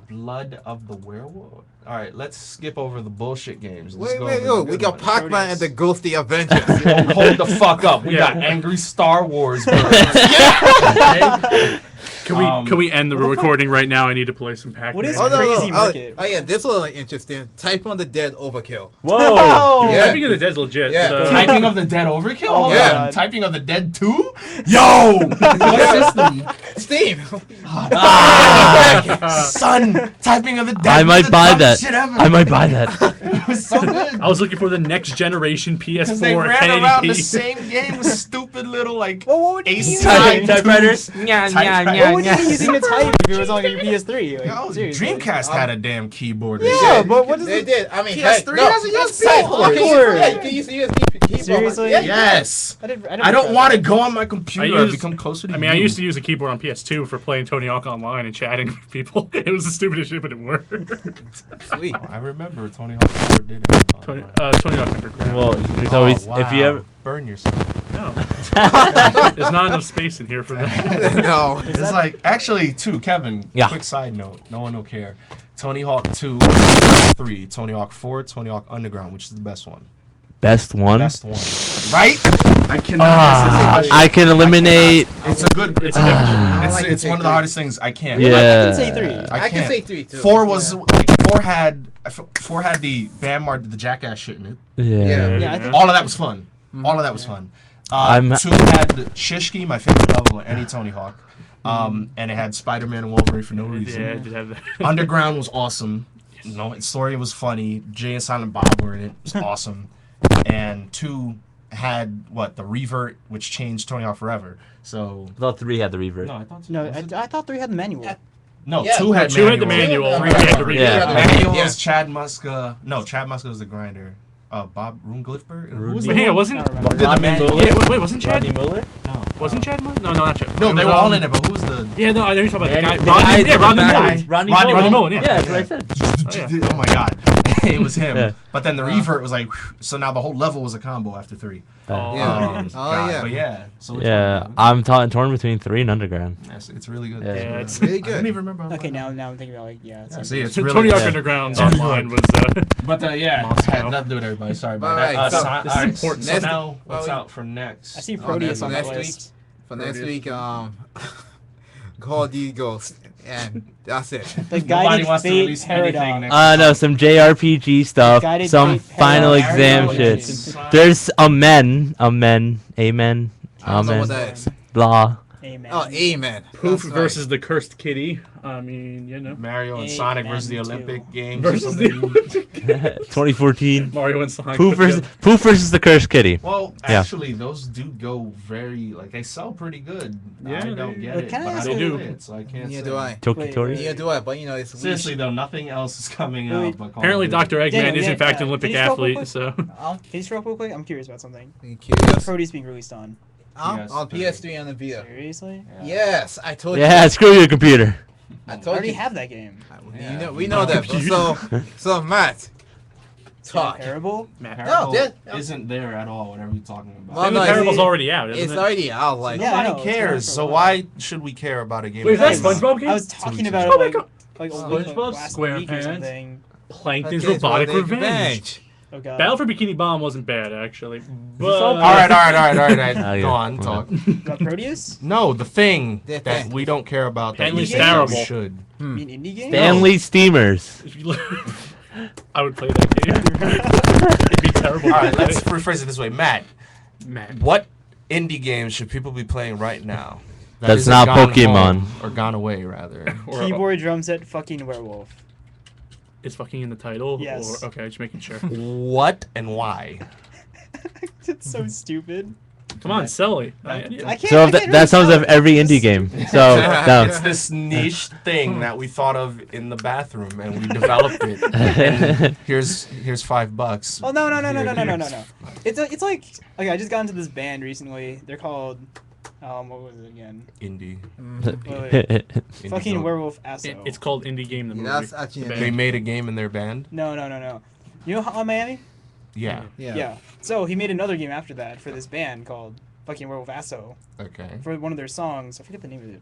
Blood of the Werewolf. All right, let's skip over the bullshit games. Let's Wait, go wait, over yo, the we good got ones. Pac-Man and the Ghosty Avengers. Hold the fuck up. We Yeah. got Angry Star Wars. Birds. Can we end the recording right now? I need to play some Pac-Man. What is Oh, no, Crazy no. Market. Oh, yeah, this was interesting. Type on the Dead Overkill. Whoa! Yeah. Typing of the Dead's legit. Yeah. So. Typing of the Dead Overkill? Oh, Hold yeah. on. Typing of the Dead 2? Yo! What system? Steam. Son, Typing of the Dead I was might the buy dumbest that. shit ever. I might buy that. It was so good. I was looking for the next generation Because they PS4 ran around the 1080p. same game with stupid little, like, Well, what would you Ace use? Type- Typewriters? What would you be using to type if it was on your PS3? Like, Yo, seriously. Dreamcast had a damn keyboard. Yeah, but what is They it? did. I mean, PS3 heck, has a that's USB tight. port. You can use- Port. yeah, you can use the USB keyboard. Seriously? Yeah. Yes. I never I don't tried want to that. go on my computer. I I've used- become closer to I you. mean, I used to use a keyboard on PS2 for playing Tony Hawk Online and chatting with people. It was the stupidest shit, but it worked. Sweet. I remember Tony Hawk 4 did it. Tony Hawk Underground. Well, there's always if you ever. burn yourself. No. There's not enough space in here for that. No. It's like actually too, Kevin. Yeah. Quick side note, no one will care. Tony Hawk 2, 3, Tony Hawk 4, Tony Hawk Underground, which is the best one. Best one. Best one. Right? I cannot. I can eliminate. It's a good. It's, I like it's to one take of the three. hardest things. I can't. Yeah. I can say 3. I can can't. say 3 too. 4 was Yeah. like, 4 had the Bam the jackass shit in it. Yeah. Yeah, I think- All of that was fun. All of that was fun. I'm- 2 had Shishki, my favorite level in any Tony Hawk. And it had Spider-Man and Wolverine for no reason. Yeah, I did have that. Underground was awesome. You know, its story was funny. Jay and Silent Bob were in it. It was awesome. And 2 had the revert, which changed Tony Hawk forever. So I thought 3 had the revert. no, I thought No, was it? I thought 3 had the manual. No, Yeah, 2 had 2 had the manual, 3 had the Yeah. revert. Manual Yeah. was Chad Muska. No, Chad Muska was the grinder. Bob Roongliffer? Who was Rooney. the Wait, hang on, one? wasn't I don't remember. Did the Rodney man- Muller? Yeah, wait, wasn't Chad? Rodney Muller? No. Wasn't Chad? No, not Chad. No, It they was, were all in it, but who was the? Yeah, no, I know you're talking about the guy. The guy Rodney, yeah, with Rodney the Muller. back. Rodney Rodney Muller. Mullen, yeah. Yeah, that's what I said. Oh my god, it was him. Yeah. But then the revert was like, so now the whole level was a combo after 3. Oh, Yeah. Oh, Oh, yeah. But yeah. So which Yeah, one? I'm torn between 3 and Underground. Yes, it's really good. Yeah. Yeah, it's Really I don't good. even remember. how Okay, long. now I'm thinking about Yeah, see, it's So really Tony Hawk Yeah. Underground Yeah. online was. But yeah, Moscow. had nothing to do with everybody. Sorry about Alright, that. so So, this is important. So Next- now, what's well, out for next? I see Oh, Proteus on that next week? list. For next week, Call of Duty Ghost. And that's it. The Nobody Guided wants to Fate release anything Paradox. next No, some JRPG stuff, Guided some Fate final Paradox. exam Mario shits. Odyssey. There's amen, I don't know what amen, that is. blah. Amen. Oh, Amen. Poof That's versus the Cursed Kitty. I mean, you know. Mario and Eight Sonic versus the and Olympic 2. Games. Versus the 2014. Mario and Sonic. Poof versus the Cursed Kitty. Well, Yeah. actually, those do go very they sell pretty good. Yeah, I don't they- get But it, can I but I ask don't you- play it, so I can't Neither say. do I. Tokitori. Neither do I, but you know, it's Seriously though, nothing else is coming Wait, out. But Call Apparently, of Duty. Dr. Eggman Daniel, is in yeah, fact an can Olympic you scroll real athlete, quick? so. Can you scroll up real quick? I'm curious about something. You What's curious? Proteus being released on? PS3. On PS3 and the Vita. Seriously? Yes, I told Yeah, screw your computer. you. I I told already you. have that game. You know, we know that. So Matt, talk. Terrible? Parable No, isn't there at all. Whatever you're talking about. Well, Stanley no, Parable's it's- already out, isn't It's it? already out. Like, Yeah, I know, Nobody it's cares. been So out for a why should we care about a game? Wait, is that that's Thanks. SpongeBob game? I was talking weeks about ago. it like a week, SpongeBob last SquarePants. week or something. Plankton's Okay, Robotic so they Revenge. Oh god. Battle for Bikini Bomb wasn't bad, actually. But, all right. yeah. Go on, talk. About Proteus? No, the thing The that thing. we don't care about that Stanley we say that we Parable. should. You mean indie game? Stanley Steamers. I would play that game. It'd be terrible. All to right, play. let's rephrase it this way, Matt. Man. What indie games should people be playing right now? that That's isn't not gone Pokemon. home, or gone away, rather. Or, Keyboard drum set fucking werewolf. Is fucking in the title? Yes. Or, okay, just making sure. What and why? It's so stupid. Come on, Sully. I can't. So I if can't that sums really up every indie game. So no. It's this niche thing that we thought of in the bathroom and we developed it. And here's $5. Oh no. It's like okay. I just got into this band recently. They're called what was it again? Indie. Wait. Indie Fucking dog. Werewolf Asso. It's called Indie Game the movie. That's actually The a band. They made a game in their band. No. You know Hotline Miami? Yeah. Yeah. So he made another game after that for this band called fucking Werewolf Asso Okay. for one of their songs. I forget the name of it.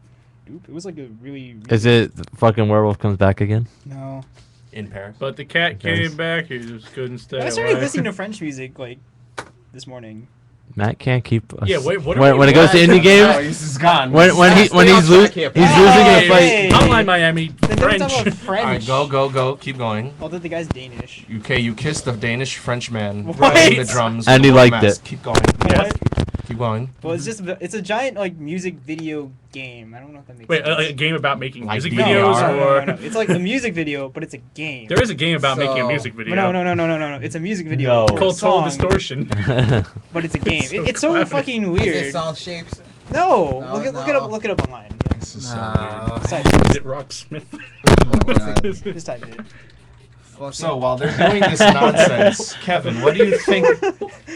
Oop, it was like a really. Is it fucking werewolf comes back again? No. In Paris. But the cat Yes. came back. He just couldn't stay I started away. listening to French music like this morning. Matt can't keep us. Yeah, wait, what are when we- it goes to indie Oh, games, this is gone. when he's Stay on he's track here. losing in a fight. Hey. Hotline Miami, Then don't talk French. about French. All right, go. Keep going. Although the guy's Danish. Okay, you kissed a Danish French man What? playing the drums. And with he a liked mask. it. Keep going. Yes. Keep going. Well, it's a giant like music video game. I don't know if that makes Wait, sense. a game about making Like music VR? videos, or no. It's like a music video, but it's a game. there is a game about making a So- music video. No. It's a music video. No. for a Called Total song, Distortion. but it's a game. So It's so clever. fucking Is it weird. sound shapes? No, No, look no. it up online. This is so No. Just type it. Is it Rocksmith? Just type it. weird. So while they're doing this nonsense, Kevin, what do you think?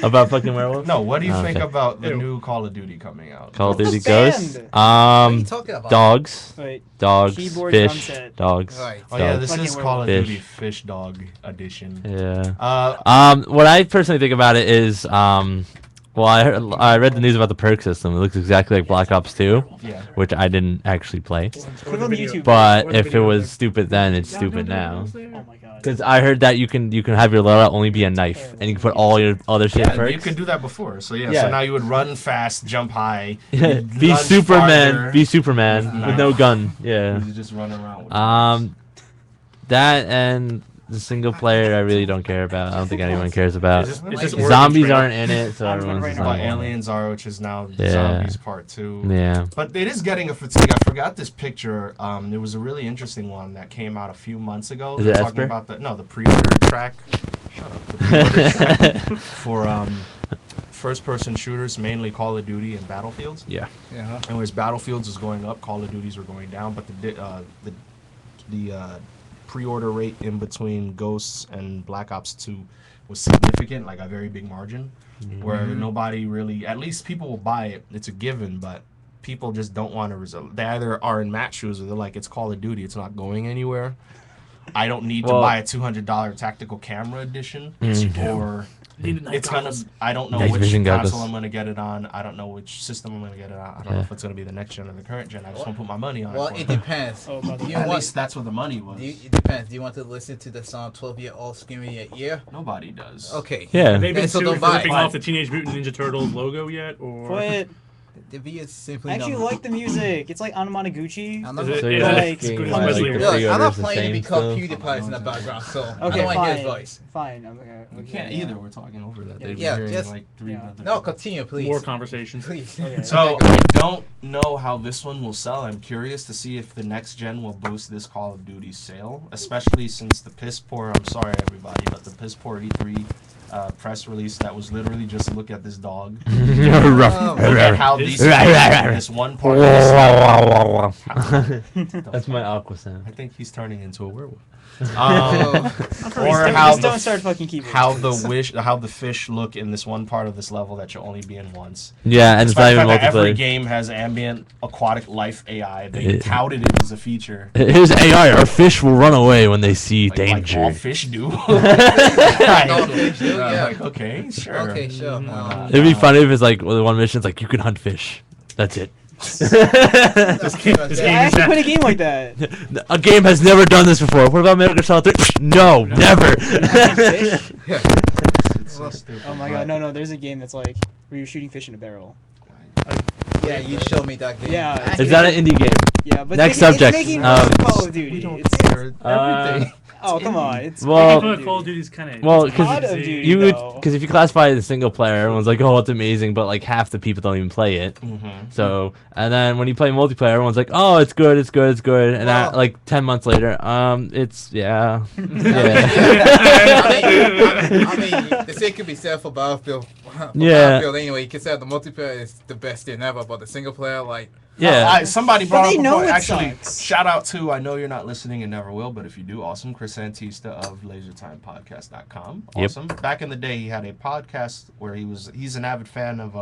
About fucking werewolf? No, what do you Oh, think okay. about the Ew. new Call of Duty coming out? Call of What's Duty the band? Ghost. What are you talking about? Dogs, Wait, dogs, Keyboard, drum fish, set. dogs. Right. Oh yeah, Dog. this Fucking is Call of werewolf. Duty Fish Dog Edition. Yeah. What I personally think about it is, well, I read the news about the perk system. It looks exactly like Black Ops 2, Yeah. which I didn't actually play. Click on the YouTube. But Or the if it video was there. stupid then, it's stupid now. Oh my god. Because I heard that you can have your loadout only be a knife, and you can put all your other shit Yeah, perks. you could do that before. So yeah, Yeah. so now you would run fast, jump high, Be lunge Superman. farther. Be Superman with no gun. Yeah. You just run around. With That and the single player I really don't care about. I don't think anyone cares about. Is this- Is this Oregon Zombies Trail? aren't in it, so I'm everyone's right just now. But like, Aliens are, which is now Yeah. Zombies Part 2. yeah. But it is getting a fatigue. I forgot this picture. There was a really interesting one that came out a few months ago. Is They're it talking Esper? about the pre-order track. Shut up. The pre-order track for first-person shooters, mainly Call of Duty and Battlefields. Yeah. Yeah. And whereas Battlefields was going up, Call of Duties were going down. But the pre-order rate in between Ghosts and Black Ops 2 was significant, like a very big margin, where nobody really, at least people will buy it. It's a given, but people just don't want to. They either are in Matt's shoes or they're like, it's Call of Duty, it's not going anywhere. I don't need to Well- buy a $200 tactical camera edition, or Need a night it's gonna. goggles. I don't know Night which vision console goggles. I'm gonna get it on. I don't know which system I'm gonna get it on. I don't know Yeah. if it's gonna be the next gen or the current gen. I just want to put my money on Well, it. it for depends. Oh, by the Do way. you At want? least that's what the money was. It depends. Do you want to listen to the song 12-Year-Old Scream in Your Ear? Nobody does. Okay. Yeah. Have they been Okay, so sued don't for buy ripping it. off the Teenage Mutant Ninja Turtles logo yet? Or But The V is simply I actually not. like the music. It's like Anamanaguchi. I'm Is not it- So gonna- you're Yeah, asking like, why Wesley- your Look, I'm pre-order's not the playing it same because still? PewDiePie is in the background, so I Okay, don't want to hear his fine. voice. Fine. We can't either. We're talking over that. They've Yeah, been hearing just- like three yeah. other- No, continue, please. more conversations? Please. Okay. So I don't know how this one will sell. I'm curious to see if the next gen will boost this Call of Duty sale, especially since the piss poor. I'm sorry everybody, but the piss poor E3 press release that was literally just look at this dog. Look at how these this one part. Of this That's my aqua sound. I think he's turning into a werewolf. Oh. Or Just how don't the start fucking keyboards. how please. the fish look in this one part of this level that you'll only be in once. Yeah, and it's not Despite the even fact that every multiplayer. game has ambient aquatic life AI. They Yeah. touted it as a feature. Here's AI. Our fish will run away when they see Like all danger. fish do. All fish do, yeah. Like, okay, sure. Okay, sure. It'd be funny if it's like well, the one mission's like you can hunt fish. That's it. This Yeah, game I is actually that. played a game like that. A game has never done this before. What about Metal Gear Solid 3? No, never. Fish? It's so stupid. Oh my but- god, no, there's a game that's like where you're shooting fish in a barrel. Yeah, you showed me that game. Yeah, Is that an indie game? Yeah, but Next it's making, subject. It's making fun of Call of We Duty. don't It's, care. Uh, Everything. oh come on, it's Well- making fun of Call of Duty. Duty's kind of Well, It's Call of because Duty, you would, though. because if you classify it as single player, everyone's like, "Oh, it's amazing," but like half the people don't even play it. So, and then when you play multiplayer, everyone's like, "Oh, it's good, it's good, it's good," and Well- like 10 months later, it's yeah. I mean, the same could be said for Battlefield. For Yeah. Battlefield anyway, you can say the multiplayer is the best thing ever, but the single player, like, Yeah. Somebody But brought they up a know point. it Actually, sucks. shout out to, I know you're not listening and never will, but if you do, awesome, Chris Antista of LaserTimePodcast.com. Yep. Awesome. Back in the day, he had a podcast where he's an avid fan of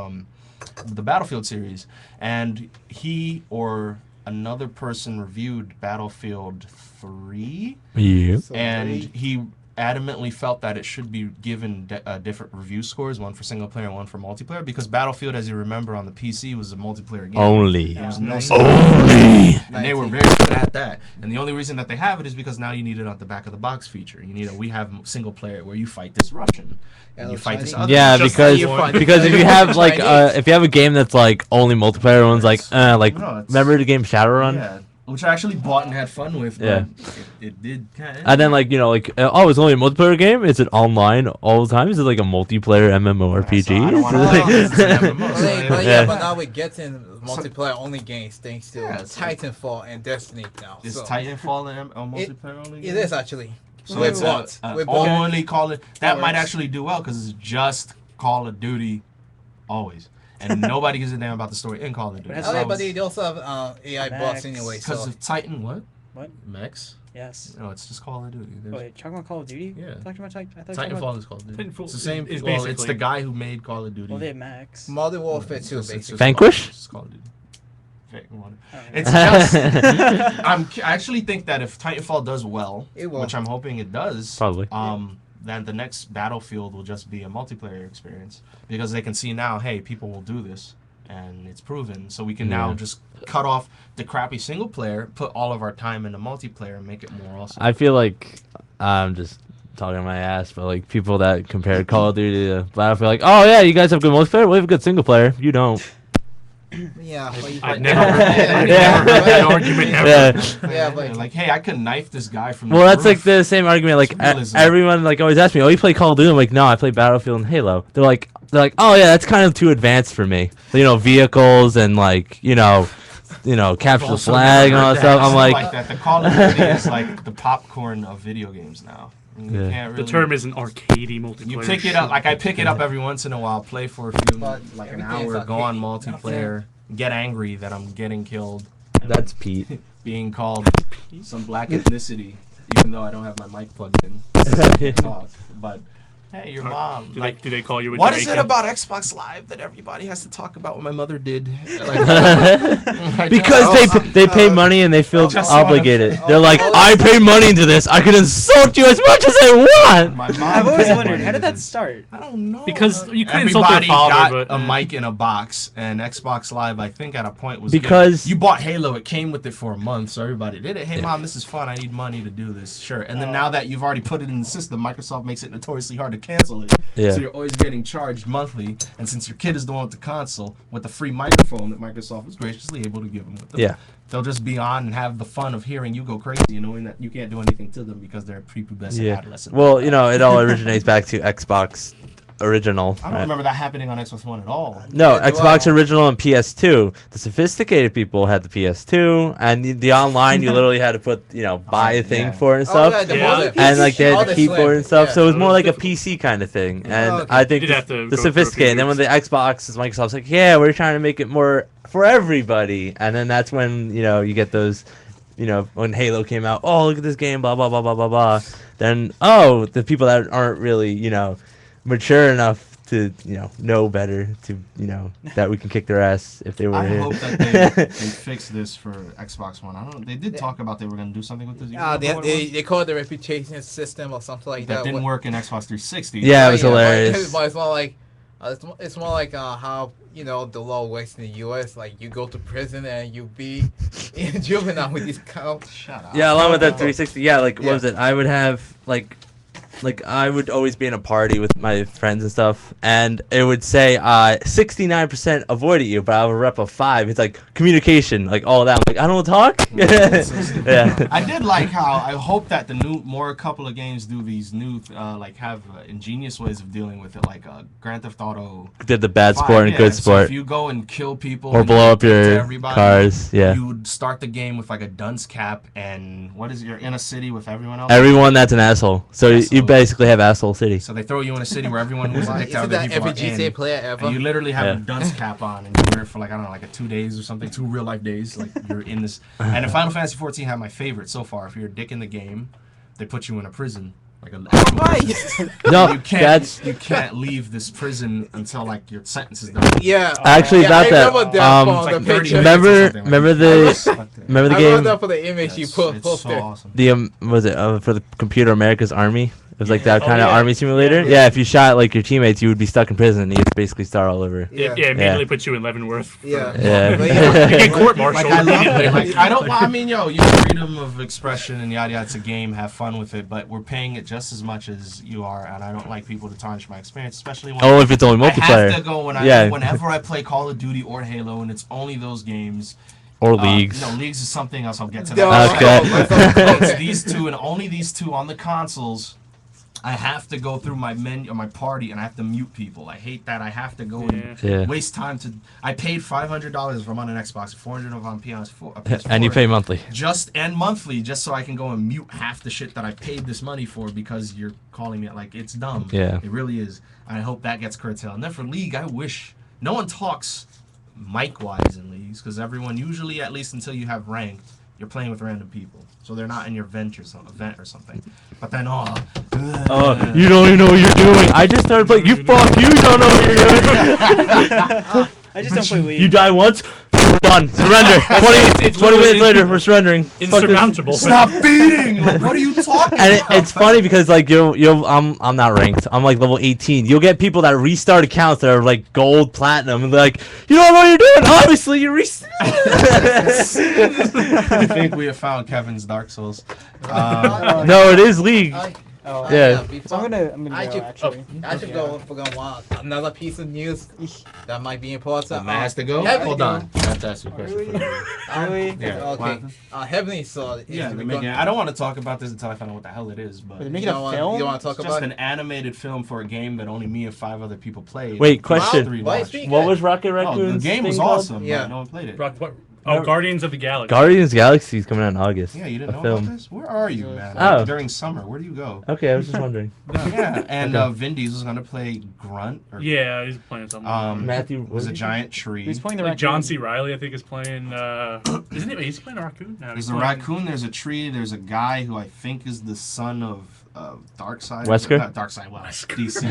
the Battlefield series, and he or another person reviewed Battlefield 3, Yeah. and he adamantly felt that it should be given different review scores, one for single player and one for multiplayer, because Battlefield, as you remember on the PC, was a multiplayer game. Only. There was no Yeah. single Only. and they were very good at that. And the only reason that they have it is because now you need it on the back of the box feature. You need we have single player where you fight this Russian and you fight this other. Yeah, just because like you fight because if you have like if you have a game that's like only multiplayer, everyone's like No, it's- remember the game Shadowrun? yeah, which I actually bought and had fun with. But Yeah. it did kind of. And then like oh, it's only a multiplayer game. Is it online all the time? Is it like a multiplayer MMORPG? I don't wanna Is it play like- this MMO, But, so but Yeah. yeah, but now we're getting multiplayer only games thanks to Yeah, it's like- Titanfall and Destiny now. Is So Titanfall a multiplayer only? it is actually. So We're it's bought. We're bought. only Call it. That That might works. actually do well because it's just Call of Duty, always, and nobody gives a damn about the story in Call of Duty. But Oh, yeah, but they also have AI bots Max. anyway. Because So of Titan, what? What? Max? Yes. No, it's just Call of Duty. There's Wait, talking about Call of Duty? Yeah. Talking about I thought you were talking about. Titanfall is Call of Duty. Titanfall It's the same. is Well, it's basically- the guy who made Call of Duty. Well, they have Max. Modern Warfare 2, It's just basically. Vanquish? It's Call of Duty. Oh, It's just. I actually think that if Titanfall does well, It will. which I'm hoping it does, Probably. then the next Battlefield will just be a multiplayer experience because they can see now, hey, people will do this, and it's proven. So we can now Yeah. just cut off the crappy single player, put all of our time into multiplayer, and make it more awesome. I feel like I'm just talking my ass, but like people that compare Call of Duty to Battlefield, like, oh yeah, you guys have good multiplayer, we have a good single player. You don't. Yeah, but you I've but- never yeah, heard that argument ever. Yeah. Yeah, but like, hey, I could knife this guy from. Well, the that's like roof. the same argument. Like It's realism. everyone like always asks me, "Oh, you play Call of Duty?" I'm like, "No, I play Battlefield and Halo." They're like, "Oh yeah, that's kind of too advanced for me." You know, vehicles and like capture the Also flag and never all heard that stuff. I'm Something like, that. The Call of Duty is like the popcorn of video games now. You Yeah. can't The really, term is an arcadey multiplayer. You pick it up, like I pick it up every once in a while, play for a few, But like an everything is hour, go on arcade. multiplayer, get angry that I'm getting killed, that's Pete. being called some black ethnicity, even though I don't have my mic plugged in. Talk, but hey, your mom. Do, Like, do they call you a what is it Jamaican? about Xbox Live that everybody has to talk about what my mother did? Because they pay money and they feel Just wanna- obligated. They're like, I pay money into this. I can insult you as much as I want. My mom I've always paid wondered, money how to did that this. start? I don't know. Because you couldn't insult their Everybody father, got but a mic in a box, and Xbox Live, I think, at a point was Because- good. You bought Halo, it came with it for a month, so everybody did it. Hey, mom, this is fun. I need money to do this. Sure. And then now that you've already put it in the system, Microsoft makes it notoriously hard to cancel it. Yeah. So you're always getting charged monthly. And since your kid is the one with the console with the free microphone that Microsoft was graciously able to give them, Yeah. they'll just be on and have the fun of hearing you go crazy, knowing that you can't do anything to them because they're prepubescent Yeah. adolescent. Well, it all originates back to Xbox original. I don't right? remember that happening on Xbox One at all. No, Yeah, Xbox wow. original and PS2. The sophisticated people had the PS2, and the online you literally had to put buy a thing Yeah. for and Oh, stuff. yeah, the Yeah. modern And like they all had the the keyboard slim, and stuff, yeah. so it was more like a difficult. PC kind of thing. And okay. I think You'd have to the go through a few sophisticated. And then when the hoops. Xbox is Microsoft's like, yeah, we're trying to make it more for everybody. And then that's when you get those, when Halo came out. Oh, look at this game, blah blah blah blah blah blah. Then the people that aren't really mature enough to know better to that we can kick their ass if they were I here. hope that they fix this for Xbox One. I don't know. They did talk about they were going to do something with this. You remember what it was? They call it the reputation system or something like That that. didn't What- work in Xbox 360. Yeah, it was but- hilarious. But it's more like it's more like how the law works in the U.S. Like you go to prison and you be in juvenile with these count. Shut up. Yeah, along with that 360. Yeah, like what Yeah. was it? I would have like like I would always be in a party with my friends and stuff, and it would say 69% avoided you, but I have a rep of 5. It's like communication, like all that. I'm like, I don't talk. Yeah. I did like how I hope that the more couple of games do these new like have ingenious ways of dealing with it, like Grand Theft Auto. Did the bad 5, sport and yeah. good So sport, if you go and kill people or and blow you up do it to your everybody, cars. Yeah. you would start the game with like a dunce cap, and what is it? You're in a city with everyone else. Everyone that's an asshole. So Yeah, you so- basically have asshole city. So they throw you in a city where everyone who's addicted to Isn't other that people every are GTA in. player ever? And you literally have Yeah. a dunce cap on, and you're there for like, I don't know, like 2 days or something, 2 real life days. Like you're in this. And in Final Fantasy 14 had my favorite so far. If you're a dick in the game, they put you in a prison. Like a No, you can't leave this prison until like your sentence is done. Yeah. Actually, yeah, about I that, remember that um, from It's like the 30 picture. minutes or remember something, like remember that. the remember the I remember game, that for the image you It's posted. so awesome. the was it for the computer America's Army? It was like that Oh, kind of yeah. army simulator. Yeah. Yeah, if you shot like your teammates, you would be stuck in prison, and you have to basically start all over. Yeah. It immediately puts you in Leavenworth. Yeah. Yeah. But yeah. You get court Like martial. I love it. Like I don't. Well, I mean, yo, you have freedom of expression and yada yada. It's a game. Have fun with it. But we're paying it just as much as you are, and I don't like people to tarnish my experience, especially when Oh, if it's only I have multiplayer to go when Yeah. whenever I play Call of Duty or Halo, and it's only those games. or leagues. No, leagues is something else. I'll get to No, that. Okay. It's these two and only these two on the consoles. I have to go through my menu or my party, and I have to mute people. I hate that. I have to go and Yeah. waste time to. I paid $500 if I'm on an Xbox, $400 if I'm on PS4, PS4. And you pay monthly. And monthly, just so I can go and mute half the shit that I paid this money for because you're calling me. Like, it's dumb. Yeah. It really is. I hope that gets curtailed. And then for League, I wish no one talks mic wise in leagues because everyone usually, at least until you have ranked, you're playing with random people, so they're not in your event or something. But then, Oh, you don't even know what you're doing. I just started playing. You fuck. You don't know what you're doing. I just don't play League. You die once. Done. Surrender. 20 minutes later, we're surrendering. Fuck this. Insurmountable. stop beating. Like, what are you talking And about? it's funny because like I'm not ranked. I'm like level 18. You'll get people that restart accounts that are like gold, platinum, and they're like, you don't know what you're doing. Obviously, you restart. I think we have found Kevin's Dark Souls. No, it is League. Oh, Yeah. So I'm gonna I go should- actually. I should go for another piece of news that might be important. Man has to go. Heavenly Hold on. I have to ask you a question. Really? Really? Yeah. Okay. Heavenly Sword. Yeah, they're making. I don't want to talk about this until I find out what the hell it is. But Are they it's making a film? You don't want to talk just about an animated film for a game that only me and 5 other people played. Wait, question. Three Why watched. speak? What was Rocket Oh, Raccoon's the game was thing called? awesome. Yeah. But no one played it. Guardians of the Galaxy. Guardians Galaxy is coming out in August. Yeah, you didn't A know film. about this? Where are you, man? Oh. During summer, where do you go? Okay, I was just wondering. Yeah, and Okay. Vin Diesel's gonna play Grunt. Or, Yeah, he's playing something. Matthew was a giant tree. Who's playing the Like John raccoon? C. Riley, I think, is playing. Isn't it? Is he playing a raccoon? No, There's he's a playing- raccoon. There's a tree. There's a guy who I think is the son of Darkseid. Wesker? Not Darkseid. Well, Wesker. DC.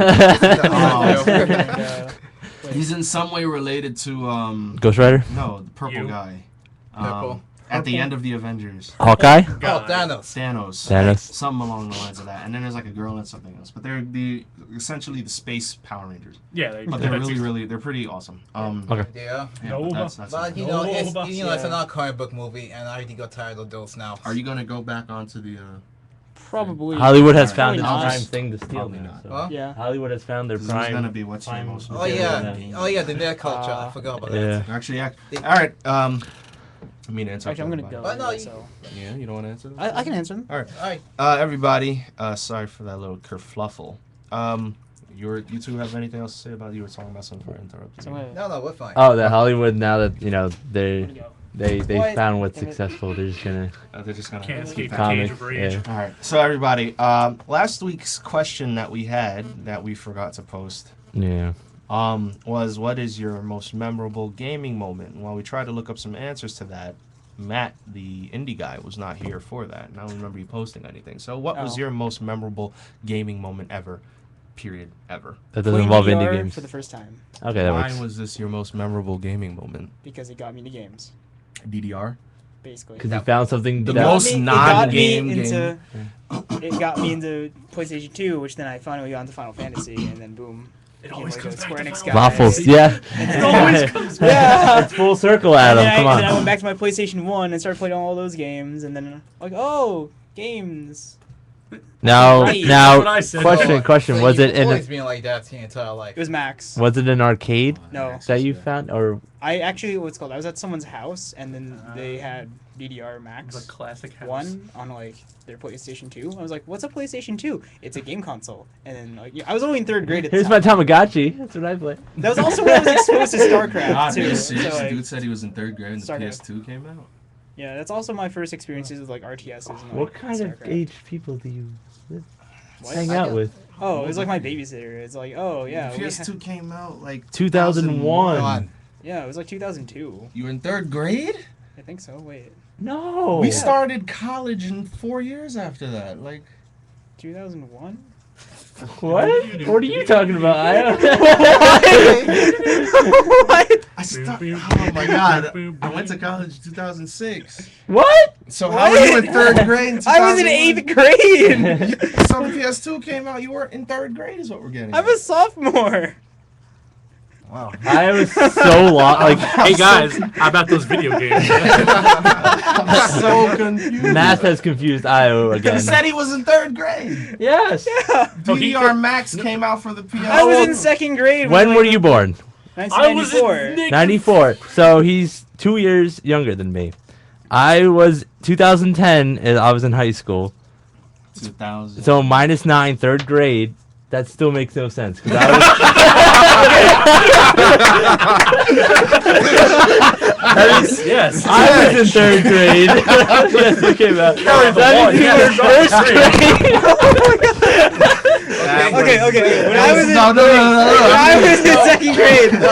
And, He's in some way related to Ghost Rider, no, the purple You? guy. Purple. At the end of the Avengers. Hawkeye, Oh, God. Thanos. Thanos. Thanos. Something along the lines of that. And then there's like a girl and something else. But they're essentially the space Power Rangers. Yeah, But they're really they're pretty awesome. Okay. Yeah. Yeah, Nova. but that's But you No, know, it's but- it's another comic book movie, and I already got tired of those now. Are you gonna go back onto the probably. Hollywood has Alright, found its probably prime not. thing to steal Probably now. not. So. Huh? Yeah. Hollywood has found their this is prime. gonna be what's your prime- most Oh Yeah. yeah, oh yeah, the nerd culture. I forgot about Yeah. that. Actually, all right. I mean, answer. Actually, I'm gonna go. But no, you- so Yeah, you don't want to answer. I can answer them. All right. All right. Everybody, sorry for that little kerfluffle. You two have anything else to say about it? You were talking about something before I interrupted So you. I'm No, we're fine. Oh, that Hollywood now that they gonna go. they What? found what's Damn it. successful. They're just gonna They're just gonna Can't keep escape the that. comic. cage of rage. Yeah. All right. So everybody, last week's question that we had that we forgot to post Yeah. was what is your most memorable gaming moment? And while we tried to look up some answers to that, Matt, the indie guy, was not here for that. And I don't remember you posting anything. So what was Oh. your most memorable gaming moment ever? Period. Ever. That doesn't Playing involve VR indie games. for the first time Okay, that Why works. was this your most memorable gaming moment? because it got me into games, DDR? basically. Because you found something The that most It got me non-game into. It got me into PlayStation 2, which then I finally got into Final Fantasy, and then boom. It became always like comes a back Square to Enix Final guy. waffles. Yeah. It always comes back. Yeah. It's full circle, And Adam. then, Come and then I on. went back to my PlayStation 1 and started playing all those games, and then like, oh, games. Now, Right. now, That's what I said. question. So Was you've it in? always been like that your entire life? It was Max. Was it an arcade No. that you found, or I actually, what's it called? I was at someone's house, and then they had DDR Max The classic house. 1 on like their PlayStation 2. I was like, "What's a PlayStation 2?" It's a game console. And then like, I was only in 3rd grade at the here's my time. Tamagotchi? That's what I play. That was also when I was exposed to StarCraft God, too. are So, serious? like, Dude said he was in 3rd grade and the Started. PS2 came out. yeah, that's also my first experiences with like RTSs. And, like, What kind of StarCraft. age people do you What? hang I out got- with? Oh, it was like my babysitter. It's like, oh yeah, The we PS2 came out like 2001. Come on. yeah, it was like 2002. You were in 3rd grade? I think so. Wait, No. We started college in 4 years after that. Like, 2001? What? What are you talking about? I don't What? I started. Oh my god! I went to college in 2006. What? So how were you in 3rd grade? In I was in 8th grade. So the PS2 came out. You were in 3rd grade, is what we're getting. I'm a sophomore. Wow. I was so lost. Like, Hey guys, how about those video games? I'm so confused. math has confused Io He again. said he was in 3rd grade. Yes. Yeah. DDR Max came out for the PS2. I was in 2nd grade. When were you born? I was 1994. in Nick. 94. So he's 2 years younger than me. I was 2010, and I was in high school. 2000. So -9, 3rd grade. That still makes no sense. 'Cause I was, Yes. I was in 3rd grade. Yes, it came out. That means you were in first grade. Okay. When I was in, No. when I was in 2nd grade. No.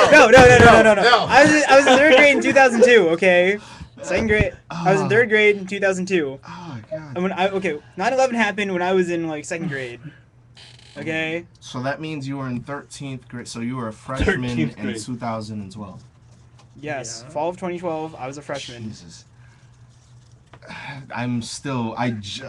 I was in 3rd grade in 2002. Okay. 2nd grade. I was in 3rd grade in 2002. Oh god. And when 9/11 happened when I was in like 2nd grade. Okay. So that means you were in 13th grade. So you were a freshman 13th in grade. 2012. Yes. Yeah. Fall of 2012. I was a freshman. Jesus. I'm still.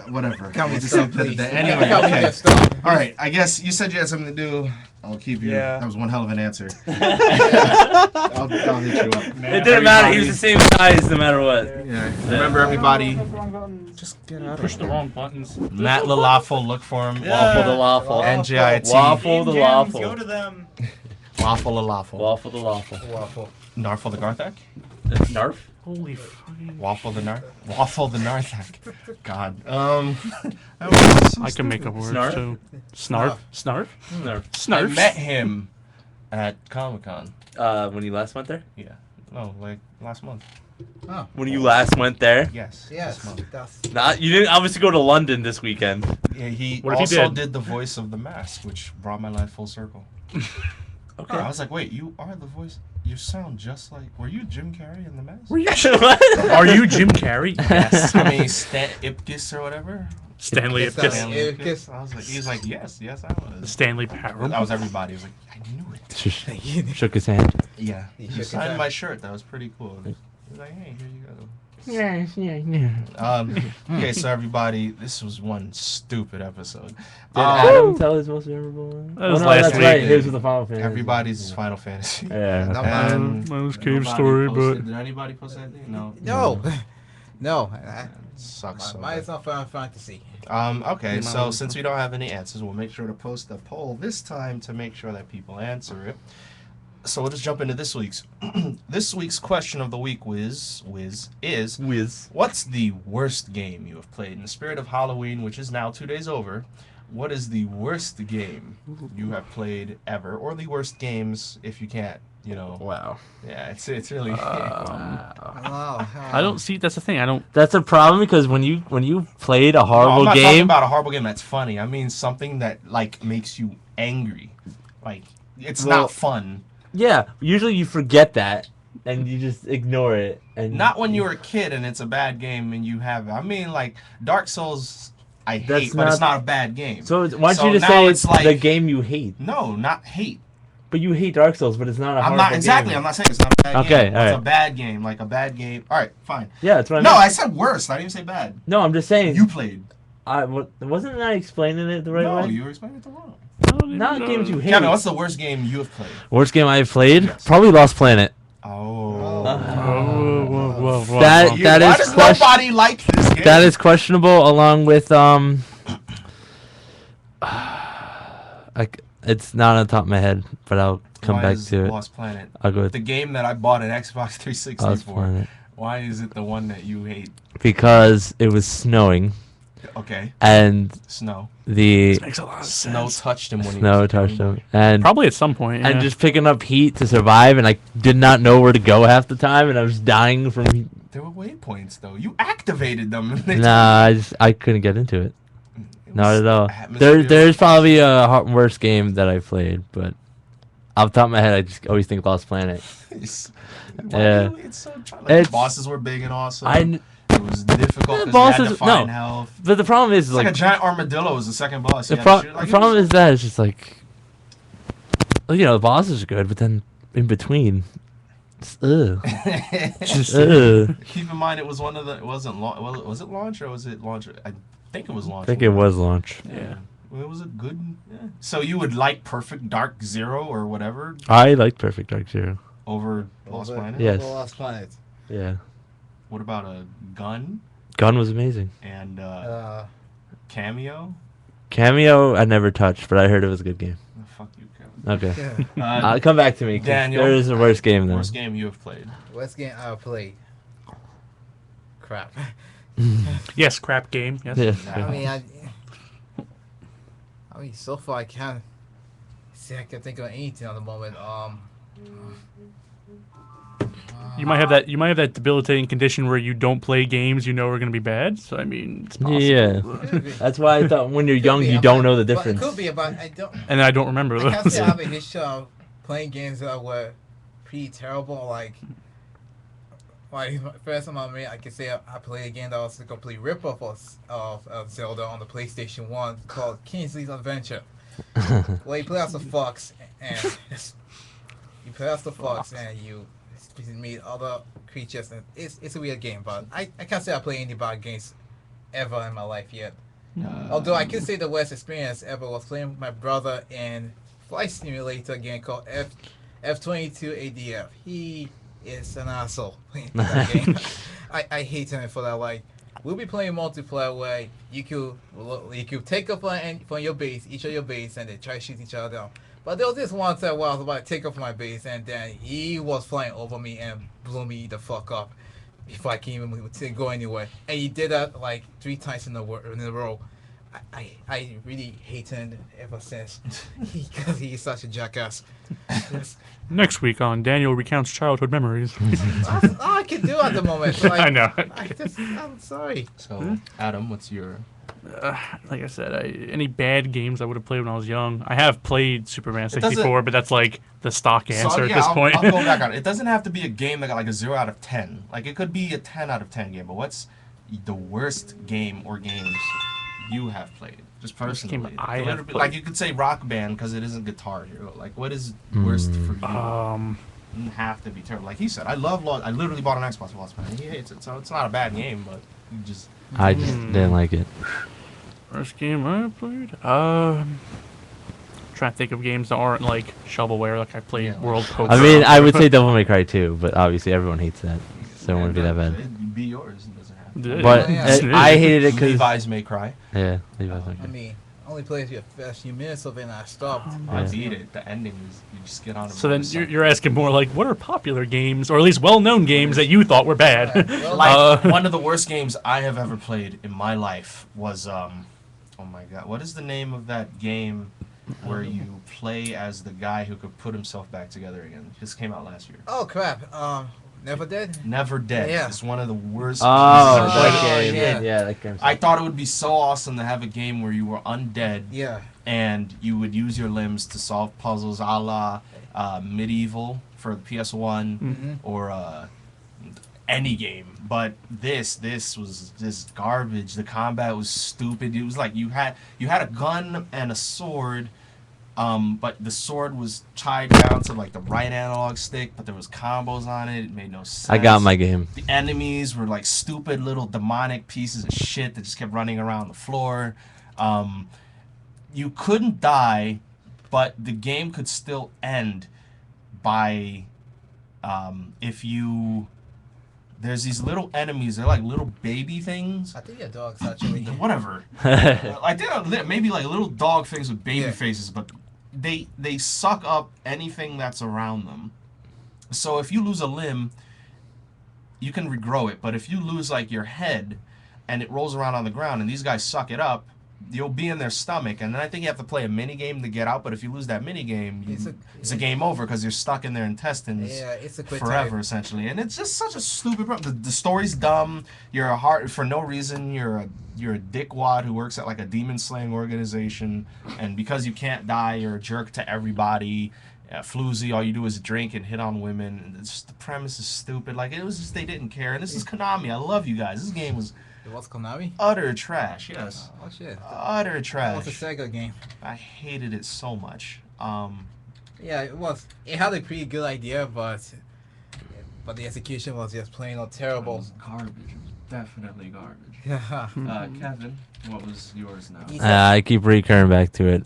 Whatever. Can we It's stop, something please? that- Can Anyway, we okay. just stop? All right. I guess you said you had something to do. I'll keep you. Yeah. That was one hell of an answer. I'll hit you up. It didn't matter. He was the same size no matter what. Yeah. Remember, everybody. Just Get out Push the wrong buttons. Matt Lalafel. Look for him. Waffle the waffle. NGIT. Waffle the waffle. Go to them. Waffle Lalafel. Waffle the waffle. Waffle. Narfel the Garthak. Narf? Holy fucking. Waffle the Narthak. God. I can make up words Snarf? too. Snarf? Snarf? Narf. I Snarf? met him at Comic Con. When you last went there? Yeah. No, like last month. Oh. When you last went there? Yes. Yes. This month. That's. Not you didn't obviously go to London this weekend. Yeah, he What if he also did? did the voice of the mask, which brought my life full circle. Okay. I was like, wait, you are the voice? You sound just like. Were you Jim Carrey in the mask? Were you? What? Are you Jim Carrey? Yes. I mean, Stan Ipkiss or whatever. Stanley It's Ipkiss. Stanley Ipkiss. I was like, he was like, yes, I was. Stanley That Parham. was everybody. He was like, I knew it. Shook his hand. Yeah. He He shook his signed hand. my shirt. That was pretty cool. He was like, hey, here you go. Yeah. Okay, so everybody, this was one stupid episode. Did Adam tell his most memorable one? That was no, last that's week. right. His was the Final Fantasy. Everybody's Final Fantasy. Yeah. No, And Mine was Cave nobody Story, posted- but Did anybody post anything? No. No. No. Sucks. So Mine's bad. not Final Fantasy. Okay, so No. since we don't have any answers, we'll make sure to post a poll this time to make sure that people answer it. So we'll just jump into this week's. This week's question of the week is Whiz. what's the worst game you have played? In the spirit of Halloween, which is now 2 days over, what is the worst game you have played ever? Or the worst games if you can't, you know. Wow. Yeah, it's really. Oh, I don't see. That's the thing. I don't. That's a problem because when you played a No, horrible I'm not talking game, about a horrible game that's funny. I mean something that like makes you angry. Like it's Well- not fun. yeah, usually you forget that and you just ignore it. And Not when you're a kid and it's a bad game and you have it. I mean, like Dark Souls, I hate, That's but it's not- not a bad game. So why don't So you just now say it's it's like- the game you hate? No, not hate. But you hate Dark Souls, but it's not a I'm horrible not exactly. game. I'm not saying it's not a bad Okay, game. all It's right. a bad game, like a bad game. All right, fine. Yeah, that's what I No, mean. I said worst. I didn't even say bad. No, I'm just saying. You played. Wasn't I explaining it the right No, way? you were explaining it wrong. Not games you hate. Kevin, what's the worst game you have played? Worst game I've played? Yes. Probably Lost Planet. Oh. Whoa. That- Why is does question- nobody like this game? That is questionable, along with It's not on top of my head, but I'll come Why back is to it. Lost Planet? I'll go with The game that I bought an Xbox 360 Lost for. Planet. Why is it the one that you hate? Because it was snowing Okay, and snow. the Makes a lot of Snow sense. touched him when he snow was a touched young him, boy. and Probably at some point. Yeah. and just picking up heat to survive, and I did not know where to go half the time, and I was dying from heat. There were waypoints though. You activated them. And they Nah, I couldn't get into it. It Not was at all. atmosphere. There's probably a worse game that I played, but off the top of my head, I just always think Lost Planet. Why Yeah. do it's so try- like, It's- the bosses were big and awesome. I It was difficult The because you had to bosses- find no. health. But the problem is It's like, like a giant armadillo was the second boss. the, You had to shoot- the like, it problem was- is that it's just like, the bosses are good, but then in between, it's, just Keep in mind, it was one of the. It wasn't was it launch or was it launch? I think it was I launch. think it was launch. Yeah. Well, it was a good. Yeah. So you would like Perfect Dark Zero or whatever I like Perfect Dark Zero. over Lost Over- Planet? Yes. over Lost Planet. Yeah, What about a gun Gun was amazing. and Cameo? Cameo I never touched, but I heard it was a good game. Oh, fuck you, Kevin. Okay, yeah. come back to me. 'Cause Daniel, there is a worse game though. Worst game you have played. Worst game I played. Crap. Yes, crap game. Yes. Yeah. I mean, so far I can't see I can think of anything at the moment. You might have that. You might have that debilitating condition where you don't play games you know are going to be bad. So I mean, it's possible. Yeah, Could be. that's why I thought when you're Could young be, you I'm don't not- know the but difference. It could be, but I don't. And I don't remember I can't those. say I have a history of playing games that were pretty terrible. Like first time I can say I played a game that was a complete ripoff of Zelda on the PlayStation 1 called Kingsley's Adventure. Well, you play as the fox and you meet other creatures, and it's a weird game. But I can't say I play any bad games ever in my life yet. Although I can say the worst experience ever was playing with my brother in flight simulator game called F-22 ADF. He is an asshole playing that game. I hate him for that. Like, we'll be playing multiplayer where you could take up from your base, each of your base, and they try to shoot each other down. But there was this one time where I was about to take off my base, and then he was flying over me and blew me the fuck up before I can even go anywhere. And he did that like 3 times in a row. I really hate him ever since because he's such a jackass. Next week on Daniel recounts childhood memories. That's all I can do at the moment. So, like, I know. I'm sorry. So, Adam, what's your? Like I said, any bad games I would have played when I was young. I have played Superman doesn't- 64, but that's like the stock answer So, at yeah, this point. I'll go back on it. It doesn't have to be a game that got like a 0 out of 10. Like it could be a 10 out of 10 game. But what's the worst game or games you have played? Just Worst game personally. I have Like played. you could say Rock Band because it isn't Guitar Hero. Like what is worst for you? It doesn't have to be terrible. Like he said, I literally bought an Xbox for Lost Planet. He hates it, so it's not a bad game, but you just I just didn't like it. First game I played? Trying to think of games that aren't like shovelware. Like I played Yeah. World Poker. I mean, I would say Devil May Cry 2, but obviously everyone hates that, so it wouldn't be that bad. It'd be yours. It doesn't have to. Yeah. But Yeah. I hated it because Levi's May Cry. yeah, Levi's I okay. mean, I only played the first few minutes of it and I stopped. I Yeah. beat it. The ending is you just get on. So then you're asking more like, what are popular games, or at least well-known games that you thought were bad? Well, Like one of the worst games I have ever played in my life was oh my god, what is the name of that game where you play as the guy who could put himself back together again? This came out last year. oh crap! Never Dead. Never Dead. Yeah. It's one of the worst. Oh, games that I've ever game. yeah. Yeah, that game. I thought it would be so awesome to have a game where you were undead Yeah. and you would use your limbs to solve puzzles, a la Medieval for the PS1 Mm-hmm. or any game. But this was just garbage. The combat was stupid. It was like you had a gun and a sword, but the sword was tied down to like the right analog stick, but there was combos on it. It made no sense. I got my game. The enemies were like stupid little demonic pieces of shit that just kept running around the floor. You couldn't die, but the game could still end by if you. There's these little enemies. They're like little baby things. I think your dogs actually. Whatever. Like they're maybe like little dog things with baby Yeah. faces, but they suck up anything that's around them. So if you lose a limb, you can regrow it. But if you lose like your head, and it rolls around on the ground, and these guys suck it up, you'll be in their stomach, and then I think you have to play a mini game to get out. But if you lose that mini game, it's a game over because you're stuck in their intestines it's a quick forever, time. essentially. And it's just such a stupid problem. The story's dumb. You're a heart for no reason. You're a dickwad who works at like a demon slaying organization, and because you can't die, you're a jerk to everybody. Floozy, all you do is drink and hit on women. And it's just, the premise is stupid. Like, it was just they didn't care. And this is Konami. I love you guys. This game was It was Konami? utter trash. Yes. Oh shit. Utter It trash. was a Sega game. I hated it so much. Yeah, it was. It had a pretty good idea, but the execution was just plain old It terrible. was garbage. It was definitely garbage. Yeah. Kevin, what was yours now? I keep recurring back to it.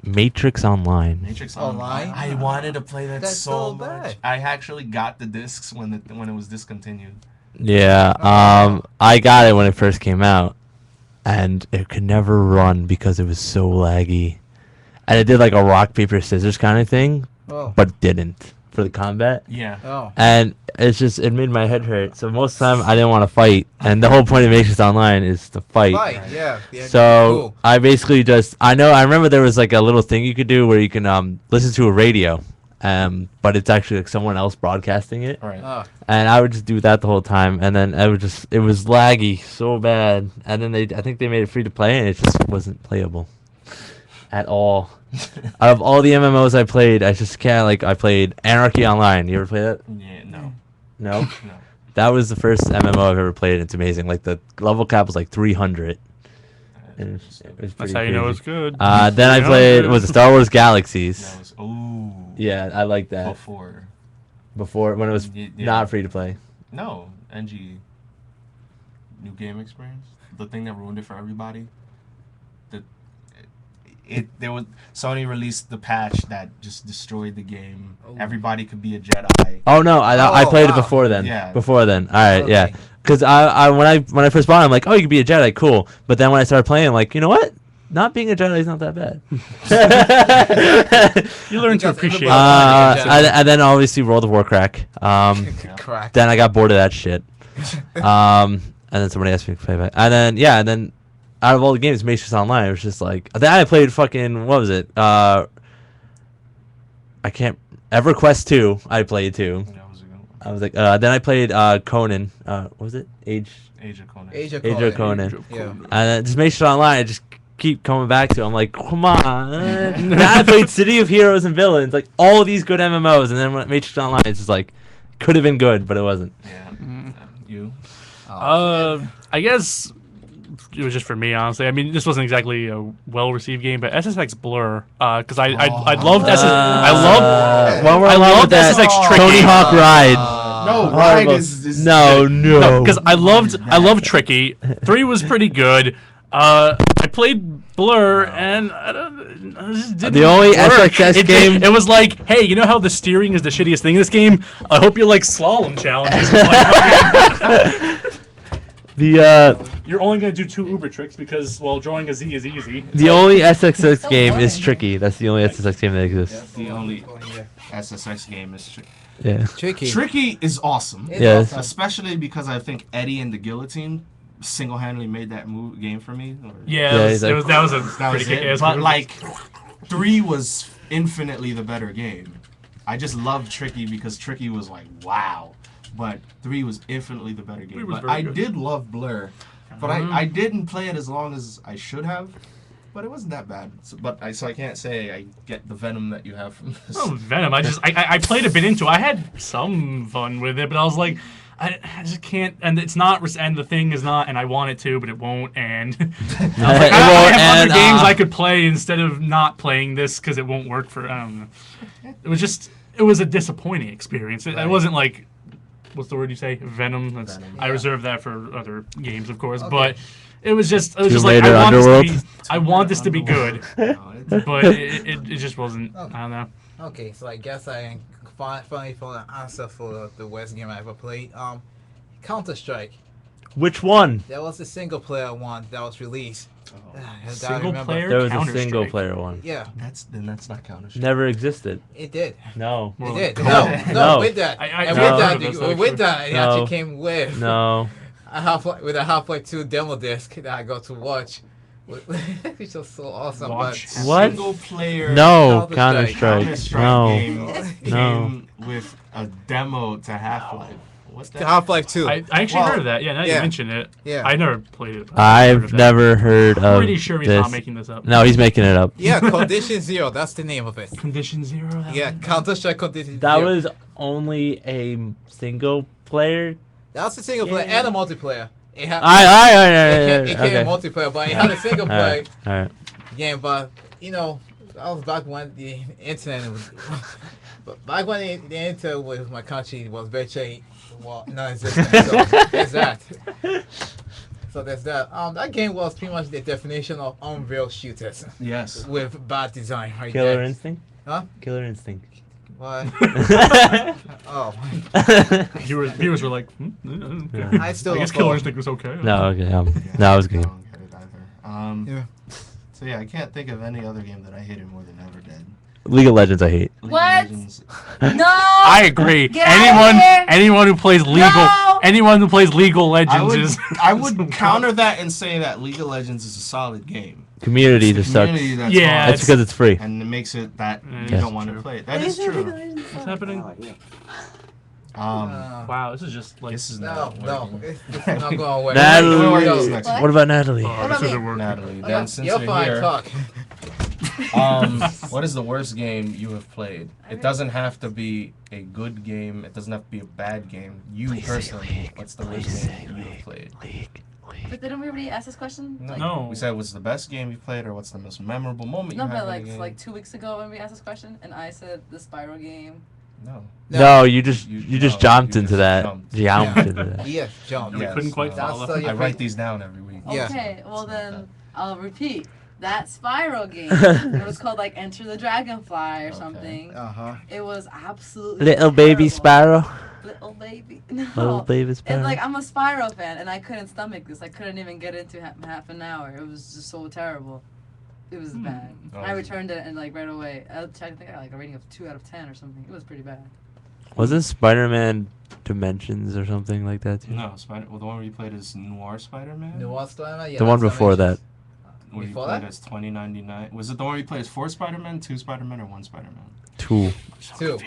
Matrix Online. Matrix Online? I wanted to play that That's so so much. bad. I actually got the discs when it was discontinued. Yeah, I got it when it first came out, and it could never run because it was so laggy. And it did like a rock, paper, scissors kind of thing, Oh. but didn't for the combat. Yeah. Oh. And it made my head hurt. So most of the time I didn't want to fight, and the whole point of Matrix Online is to fight. Right, yeah. So I basically I remember there was like a little thing you could do where you can listen to a radio, but it's actually like someone else broadcasting it. All right. Oh. And I would just do that the whole time, and then it was laggy so bad. And then I think they made it free to play, and it just wasn't playable at all. Out of all the MMOs I played, I just can't I played Anarchy Online. You ever play that? Yeah. No. No. No. That was the first MMO I've ever played. It's amazing. Like the level cap was like 300. And it was That's pretty how you know crazy. it's good. Then I played Star Wars Galaxies. That was ooh. Yeah, I like that. Before. When it was Yeah. not free to play. No. NG. New game experience. The thing that ruined it for everybody. Sony released the patch that just destroyed the game. Oh. Everybody could be a Jedi. Oh no, I Oh, played it wow. before then. Yeah. Before then. All right, yeah. Okay. Because when I first bought it, I'm like, oh, you can be a Jedi, cool. But then when I started playing, I'm like, you know what? Not being a Jedi is not that bad. You learn to Because appreciate everybody- it. And then obviously World of Warcraft. Crack. Then I got bored of that shit. And then somebody asked me to play back. And then out of all the games, Matrix Online, it was just like, then I played fucking, what was it? EverQuest 2, I played too. That was a good one. I was like, then I played Conan. What was it? Age Age of Conan. Age of of Conan. Conan. Yeah. And then just Matrix Online, I just keep coming back to. I'm like, come on. Now I played City of Heroes and Villains, like all these good MMOs, and then when Matrix Online, it's just like, could have been good, but it wasn't. Yeah. Mm. You. I guess it was just for me, honestly. I mean, this wasn't exactly a well-received game, but SSX Blur, because I loved SS. I loved. One more I along loved with that, SSX Tricky. Tony Hawk Ride. No, Horrible. Ride is No. Because I loved Tricky. 3 was pretty good. I played Blur, and I just didn't The only work. SXS game- It was like, hey, you know how the steering is the shittiest thing in this game? I hope you like slalom challenges. You're only gonna do 2 Uber tricks because, well, drawing a Z is easy. The only SXX game is Tricky. That's the only SXX game that exists. The only SSX game is Yeah. Tricky. Tricky is awesome. It's Yes. awesome. Especially because I think Eddie and the Guillotine single-handedly made that game for me. Yeah, Yeah, that he's like- was a That was pretty kick it. ass. But like, 3 was infinitely the better game. I just loved Tricky because Tricky was like, wow. But 3 was infinitely the better 3 game. was But very I good. did love Blur. But I didn't play it as long as I should have. But it wasn't that bad. So I can't say I get the venom that you have from this. Oh, Venom. I played a bit into it. I had some fun with it, but I was like, I just can't. And it's not. And the thing is not. And I want it to, but it won't. And I was like, I have other games I could play instead of not playing this because it won't work for. I don't know. It was a disappointing experience. It wasn't like. What's the word you say? Venom. Venom. I Yeah. reserve that for other games, of course. Okay. But it was just Tomb like Raider Underworld? I want this to be good, No, but it just wasn't. Okay. I don't know. Okay, so I guess I finally found an answer for the worst game I ever played. Counter Strike. Which one? That was the single player one that was released. I Single remember. player? There was a Counter-Strike. single player one. Yeah, That's not Counter-Strike. Never existed. it did. No. More It like did. co-op. No, No. with that. I and never with heard that, of this, with actually. that, it No. actually came with No. with a Half-Life 2 demo disc that I got to watch. Which was so awesome. Watch. But What? Single player No. Counter-Strike. Counter-Strike. Counter-Strike No. game No. came with a demo to Half-Life. What's that? Half-Life 2. I actually Well, heard of that. Yeah, now you yeah. mention it. Yeah. I never played it. but I've heard of I've that. never heard of Pretty sure he's this. not making this up. No, he's making it up. Yeah, Condition Zero. That's the name of it. Condition Zero. That Yeah, one? Counter-Strike Condition That Zero. was only a single player. That's the single player Yeah. and a multiplayer. It had. I It came in okay. multiplayer, but it had a single player All right. game. But that was back when the internet was. But back when the internet was my country was virtually non-existent. So there's that. So there's that. That game was pretty much the definition of unreal shooters Yes. with bad design. Right Killer there. Instinct. Huh? Killer Instinct. What? Oh, Viewers were like, okay. Yeah. I still I guess don't Killer follow. Instinct was okay. No, okay. Yeah, No, I was good. I don't get it either. Yeah. So yeah, I can't think of any other game that I hated more than Ever Dead. League of Legends, I hate. League of What? Legends- No! I agree. Get out of here! Anyone who plays No! anyone who plays Legal Legends I would, is. I would counter that and say that League of Legends is a solid game. Community It's the just sucks. community that's Yeah, hard, That's because it's free. and it makes it that you Yeah. don't want to play it. That is true. What's happening? Wow, this is just like. This is No, not no, working. it's not going away. Natalie. We'll work Yo, this next What? What about Natalie? Oh, about this isn't me? working. Natalie, Oh, then since you're you're fine. here, Talk. what is the worst game you have played? It doesn't have to be a good game. It doesn't have to be a bad game. You Please say personally, League. what's the Please worst say game you have League. played? League. But didn't we already ask this question? No. We said what's the best game you played, or what's the most memorable moment No, you had but in a game? like 2 weeks ago when we asked this question, and I said the Spiral game. No. No, you just You- just no, jumped you into just that. jumped. Jumped into that. Yes, John. We couldn't quite That's follow. so you I play- write these down every week. Yeah. Okay, well Something like then I'll repeat. That Spiral game. It was called like Enter the Dragonfly or Okay. something. Uh-huh. It was absolutely Little baby terrible. Sparrow. Little baby. No. Little baby It's Sparrow. like I'm a Spyro fan, and I couldn't stomach this. I couldn't even get into half an hour. It was just so terrible. It was bad. Oh. I returned it and like right away. I think I got like a rating of 2 out of 10 or something. It was pretty bad. Wasn't Spider-Man Dimensions or something like that too? No, the one where you played as Noir Spider-Man? The one Spider-Man? Yeah, The one that's before that. Dimensions. Where you Before played that? as 2099. Was it the one where you played as 4 Spider-Man, 2 Spider-Man, or 1 Spider-Man? 2. Two.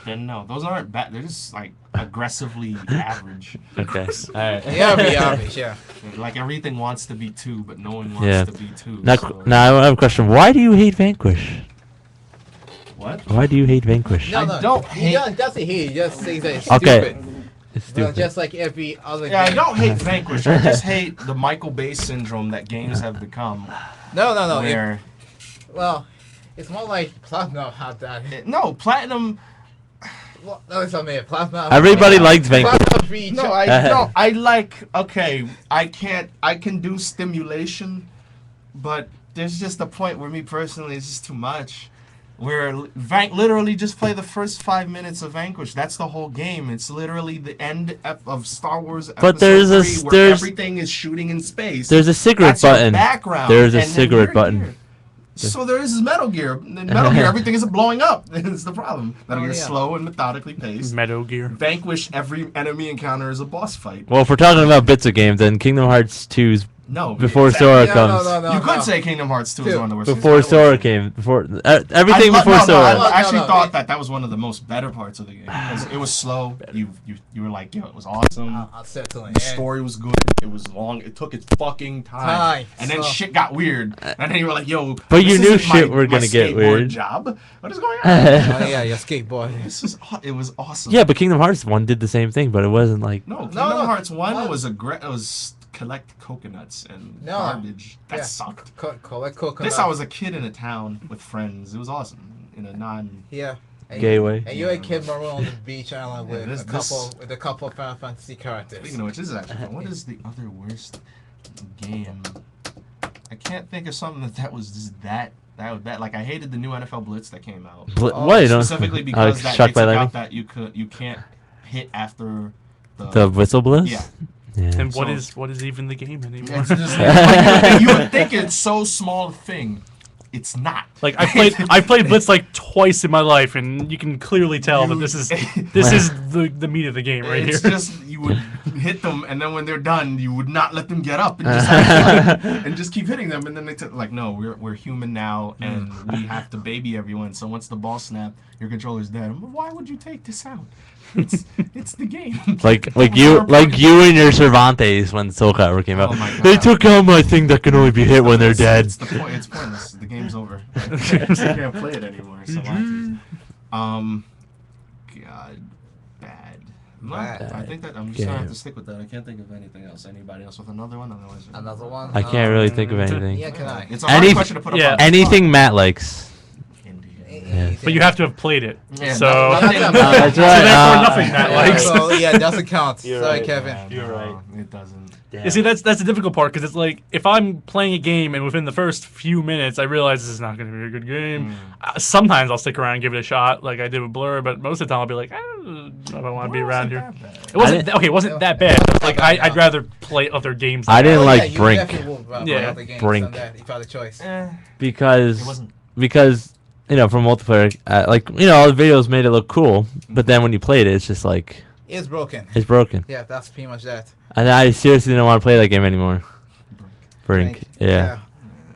Then no, those aren't bad. They're just like aggressively average. Okay. Alright. Yeah, be average, yeah. Like everything wants to be 2, but no one wants Yeah. to be 2. Now, so- now I have a question. Why do you hate Vanquish? What? Why do you hate Vanquish? No, I no. don't He hate- doesn't hate. He just says that it's Okay. stupid. It's Well, stupid. just like every other Yeah, I game. don't hate Vanquish. I just hate the Michael Bay syndrome that games have become. No. Where Well, it's more like Platinum had that. no Platinum. Well, no, it's not me. Platinum. Everybody likes Vanquish. Platinum free. No, I like. Okay, I can do stimulation, but there's just a point where me personally it's just too much. Where literally just play the first 5 minutes of Vanquish. That's the whole game. It's literally the end of Star Wars. But Episode there's a 3 where there's everything is shooting in space. there's a cigarette That's your button. background. There's a and then cigarette you're button. here. So there is Metal Gear. In Metal Gear, everything isn't blowing up. It's the problem. Metal Gear is yeah. slow and methodically paced. Metal Gear. Vanquish, every enemy encounter is a boss fight. Well, if we're talking about bits of games, then Kingdom Hearts 2's No. before exactly. Sora Yeah, comes. no. You could say Kingdom Hearts 2 is Two. one of the worst. Before games. Sora came. Before everything I, before no, Sora. No, I actually No, no, thought it- that was one of the most better parts of the game. Because it was slow. You were like, yo, it was awesome. I'll settle it. The story was good. It was long. It took its fucking time. And then So- shit got weird. And then you were like, yo, But you this knew isn't shit my- were my gonna get skateboard weird. Job? What is going on? Oh yeah, your skateboard. It was awesome. Yeah, but Kingdom Hearts 1 did the same thing, but it wasn't like. No, Kingdom no. Hearts 1 What? was was collect coconuts and No. garbage. That Yeah. sucked. Collect coconut. This I was a kid in a town with friends. It was awesome. In a non Yeah. And Gay you- way. And you're a kid maroon on the beach island Yeah, with this- a couple of Final Fantasy characters. Speaking of which, this is actually fun. What is the other worst game? I can't think of something that was just that was bad. Like I hated the new NFL Blitz that came out. What? You don't- Specifically Oh, because that Shocked they by took Lightning? out that you can't hit after The whistle bliss? Yeah. Yeah. And what So- is even the game anymore? It's just, like, you would think it's so small a thing. It's not. Like I played Blitz like twice in my life, and you can clearly tell that this is the meat of the game right It's here. just you would hit them, and then when they're done, you would not let them get up and just have fun and just keep hitting them. And then they like, no, we're human now, and we have to baby everyone. So once the ball snapped, your controller's dead. I'm like, why would you take this out? It's the game. Like you and your Cervantes when Soul Calibur came out. Oh my God. They took out my thing that can only be hit when they're dead. It's the point. It's pointless. The game's over. You can't play it anymore. So God, bad. Bad. I think that I'm just gonna have Game. to stick with that. I can't think of anything else. Anybody else with another one? Otherwise, Another one. I can't really think of anything. Yeah, can I? It's a hard Any- question to put up. yeah. on the Anything Matt likes. spot. Yeah. But you have to have played it. Yeah, So nothing- That's right. So therefore, Uh, nothing Matt Yeah, likes. so yeah, it doesn't count. You're Sorry, right, Kevin. Yeah, You're no, right. It doesn't. You see, that's the difficult part because it's like if I'm playing a game and within the first few minutes I realize this is not going to be a good game. Sometimes I'll stick around and give it a shot, like I did with Blur. But most of the time I'll be like, I don't want to be around here. It wasn't didn't- okay. It wasn't that bad. But like I'd rather play other games. I didn't Oh, like yeah, you Brink definitely will, Yeah. play other games Brink. than that if you had a choice. because It wasn't. for multiplayer, all the videos made it look cool, but then when you played it, it's just like It's broken. it's broken. Yeah, that's pretty much that. And I seriously didn't want to play that game anymore. Brink, yeah,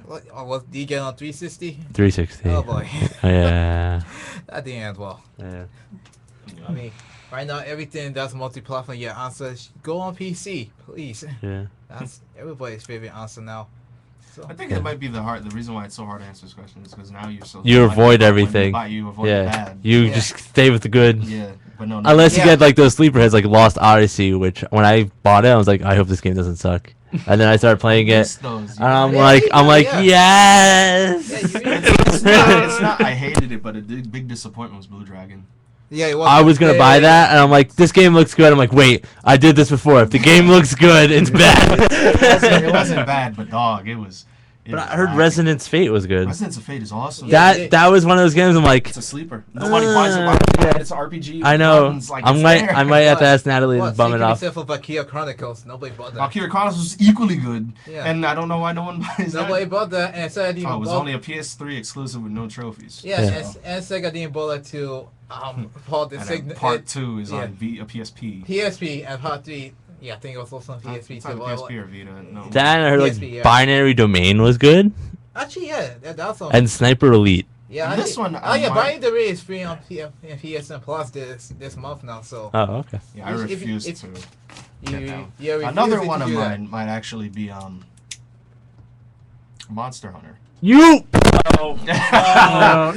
What, did you get on 360? 360. Oh boy, Yeah. that didn't end well. Yeah. I mean, right now everything that's multi-platform, answer is go on PC, please. Yeah. That's everybody's favorite answer now. So I think it might be the reason why it's so hard to answer this question is because now you're so. You avoid when you everything. buy, you avoid the Yeah. bad. You Yeah. just stay with the good. Yeah, but no. Unless you Yeah. get like those sleeper hits like Lost Odyssey, which when I bought it, I was like, I hope this game doesn't suck. And then I started playing it, Miss those, and I'm Yeah, like, yeah. yes. Yeah, you it's not. I hated it, but a big disappointment was Blue Dragon. yeah, it I was gonna buy that, and I'm like, this game looks good. I'm like, wait, I did this before. If the game looks good, it's bad. It wasn't bad, but dog, it was. But I heard Resonance Fate was good. Resonance of Fate is awesome. Yeah. That was one of those games. I'm like, It's a sleeper. Nobody buys it. Why would you buy it? It's an RPG. I know. Buttons, like, I it's might there. I might have to ask Natalie to What? bum it Secret off. Except for Valkyria Chronicles, nobody bought that. Valkyria Chronicles was equally good, Yeah. and I don't know why no one buys Nobody that. bought that, and Sega didn't Oh, it was bought- only a PS3 exclusive with no trophies. Yeah, Yeah. And Sega didn't bother to port the And then signal. part 2 is yeah. on a PSP. PSP and part 3. Yeah, I think it was also on PSP It's too. on Well, PSP or Vita. No. That and I heard like PSP, yeah. Binary Domain was good, Actually, yeah, that's on. and Sniper Elite. yeah, this one, Oh yeah, might- Buying the Ray is free on PSN Plus this month now. So Oh, okay. Yeah, I If- refuse if- to. you, down. yeah, Another refuse one to of do that. mine might actually be Monster Hunter. You. No, No,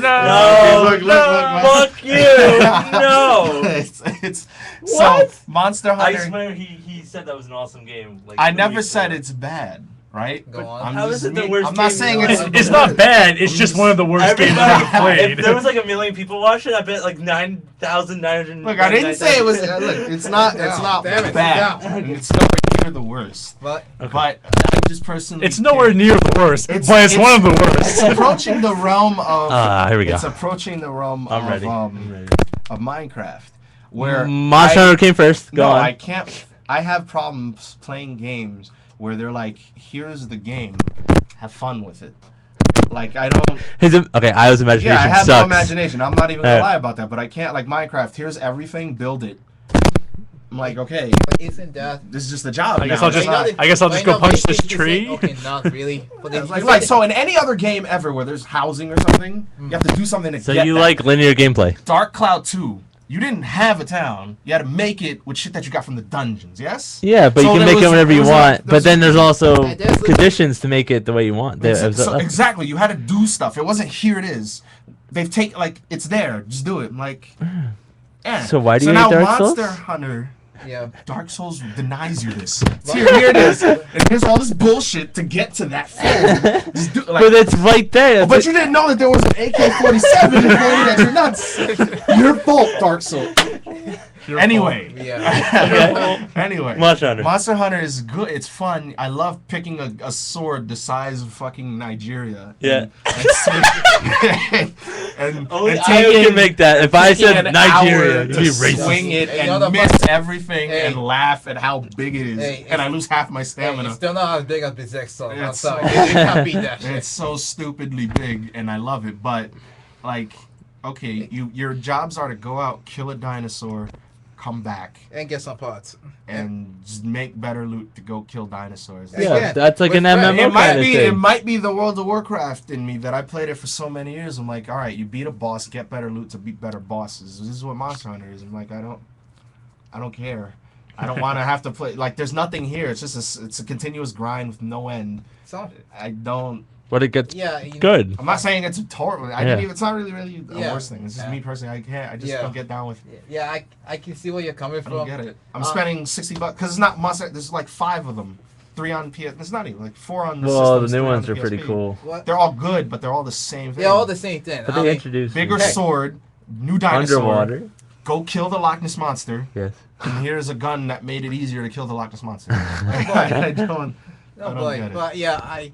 look, look. fuck you. No. it's What? So Monster Hunter. swear he said that was an awesome game. Like, I never said it's bad, right? Go on. I'm How just is it the me- worst I'm not game saying in the it's. world? it's not bad. It's just one of the worst games I've ever played. If there was like 1 million people watching, I bet like 9,900. Look, I didn't say it was. Look, it's not. It's not Damn it, bad. sit down. And it's nowhere near the worst. But But I just personally. It's nowhere can't- near the worst, It's- but it's it's- one of the It's worst. approaching the realm of. Here we go. It's approaching the realm I'm of ready. I'm ready. of Minecraft, where Monster I- Hunter came first. Go No, on. I can't. I have problems playing games where they're like, "Here's the game, have fun with it." Like I don't. Okay, Io's imagination Yeah, I have sucks. no imagination. I'm not even gonna Yeah. lie about that. But I can't like Minecraft. Here's everything. Build it. I'm like, okay, isn't that? this is just a job. I guess now. I'll just- It's not- I guess I'll just go punch this tree. Okay, not really. But It's like so in any other game ever where there's housing or something, you have to do something to So get you that. like linear gameplay? Dark Cloud 2. You didn't have a town. You had to make it with shit that you got from the dungeons. Yes. Yeah, but So you can there make was- it whenever there you was a- want. there But was then a- there's also Yeah, there's a- conditions to make it the way you want. So exactly, you had to do stuff. It wasn't here. It is. They've taken like it's there. Just do it. I'm like. Eh. So why do you now hate Dark Souls? Monster Hunter. Yeah. Dark Souls denies you this. Here it is. And here's all this bullshit to get to that phone. Just do, like, But it's right there. It's but like- you didn't know that there was an AK-47 and pointed at your nuts. Your fault, Dark Souls. Anyway. Yeah. Anyway. Monster Hunter. Monster Hunter is good. It's fun. I love picking a sword the size of fucking Nigeria. Yeah. And Only I taking- can make that. If I taking said an Nigeria, hour you'd to be racist. swing it Hey, you know and the miss fuck- everything Hey. and laugh at how big it is, Hey, and I lose half my Hey, stamina. it's still not as big as Berserk Sword. I'm It's sorry. so- You can't beat that shit. It's so stupidly big, and I love it. But like, okay, your jobs are to go out, kill a dinosaur, come back, And get some parts. and just make better loot to go kill dinosaurs. Yeah, Again, that's like an with friends. MMO It might kind of be it thing. might be the World of Warcraft in me that I played it for so many years. I'm like, all right, you beat a boss, get better loot to beat better bosses. This is what Monster Hunter is. I'm like, I don't care. I don't want to have to play. Like, there's nothing here. It's just it's a continuous grind with no end. So, I don't. But it gets yeah. You know, good. I'm not saying it's horrible. I Yeah. didn't even. It's not really a Yeah. worst thing. It's just Yeah. me personally. I can't. I just Yeah. don't get down with. Yeah, I can see where you're coming I from. don't get it. I'm Uh, spending $60 because it's not Monster. There's like 5 of them. 3 on PS. It's not even like 4 on the Well, systems, the new 3 on ones the are pretty PSP. cool. What? They're all good, but they're all the same thing. Yeah, all the same thing. But I they mean, introduced Bigger Hey. sword, new dinosaur. underwater. Go kill the Loch Ness monster. Yes. And here's a gun that made it easier to kill the Loch Ness monster. I don't. no, I don't but, get it. but yeah, I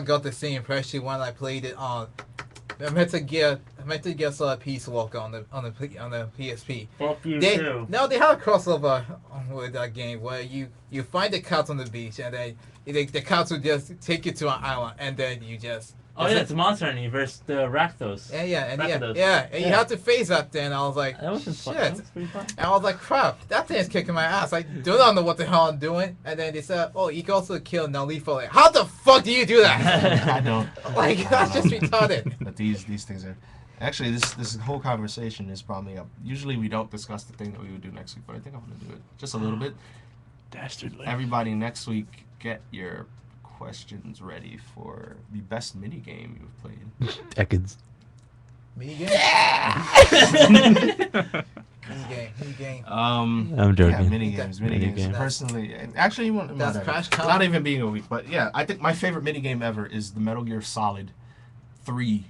got the same impression when I played it on Metal Gear Solid Peace Walker on the PSP. Fuck you They have a crossover with that game where you find the cats on the beach and then the cats will just take you to an island and then you just Oh yeah, it's Monster Hunter versus the Rakdos. and Rakdos. you have to face that thing. I was like, That was fun. shit. That was pretty fun. And I was like, crap, that thing's kicking my ass. I do not know what the hell I'm doing. And then they said, oh, you can also kill non-lethal. Like, how the fuck do you do that? I don't. Like, that's just retarded. But these things are. Actually, this whole conversation is probably up. Usually we don't discuss the thing that we would do next week, but I think I'm gonna do it just a little bit. Dastardly. Everybody, next week, get your questions ready for the best mini game you've played. Seconds. Minigame? Minigame. Yeah, I'm joking. mini games. Minigame. Personally, actually, That's whatever. Crash Cow? Not even being a week, but yeah, I think my favorite mini game ever is the Metal Gear Solid 3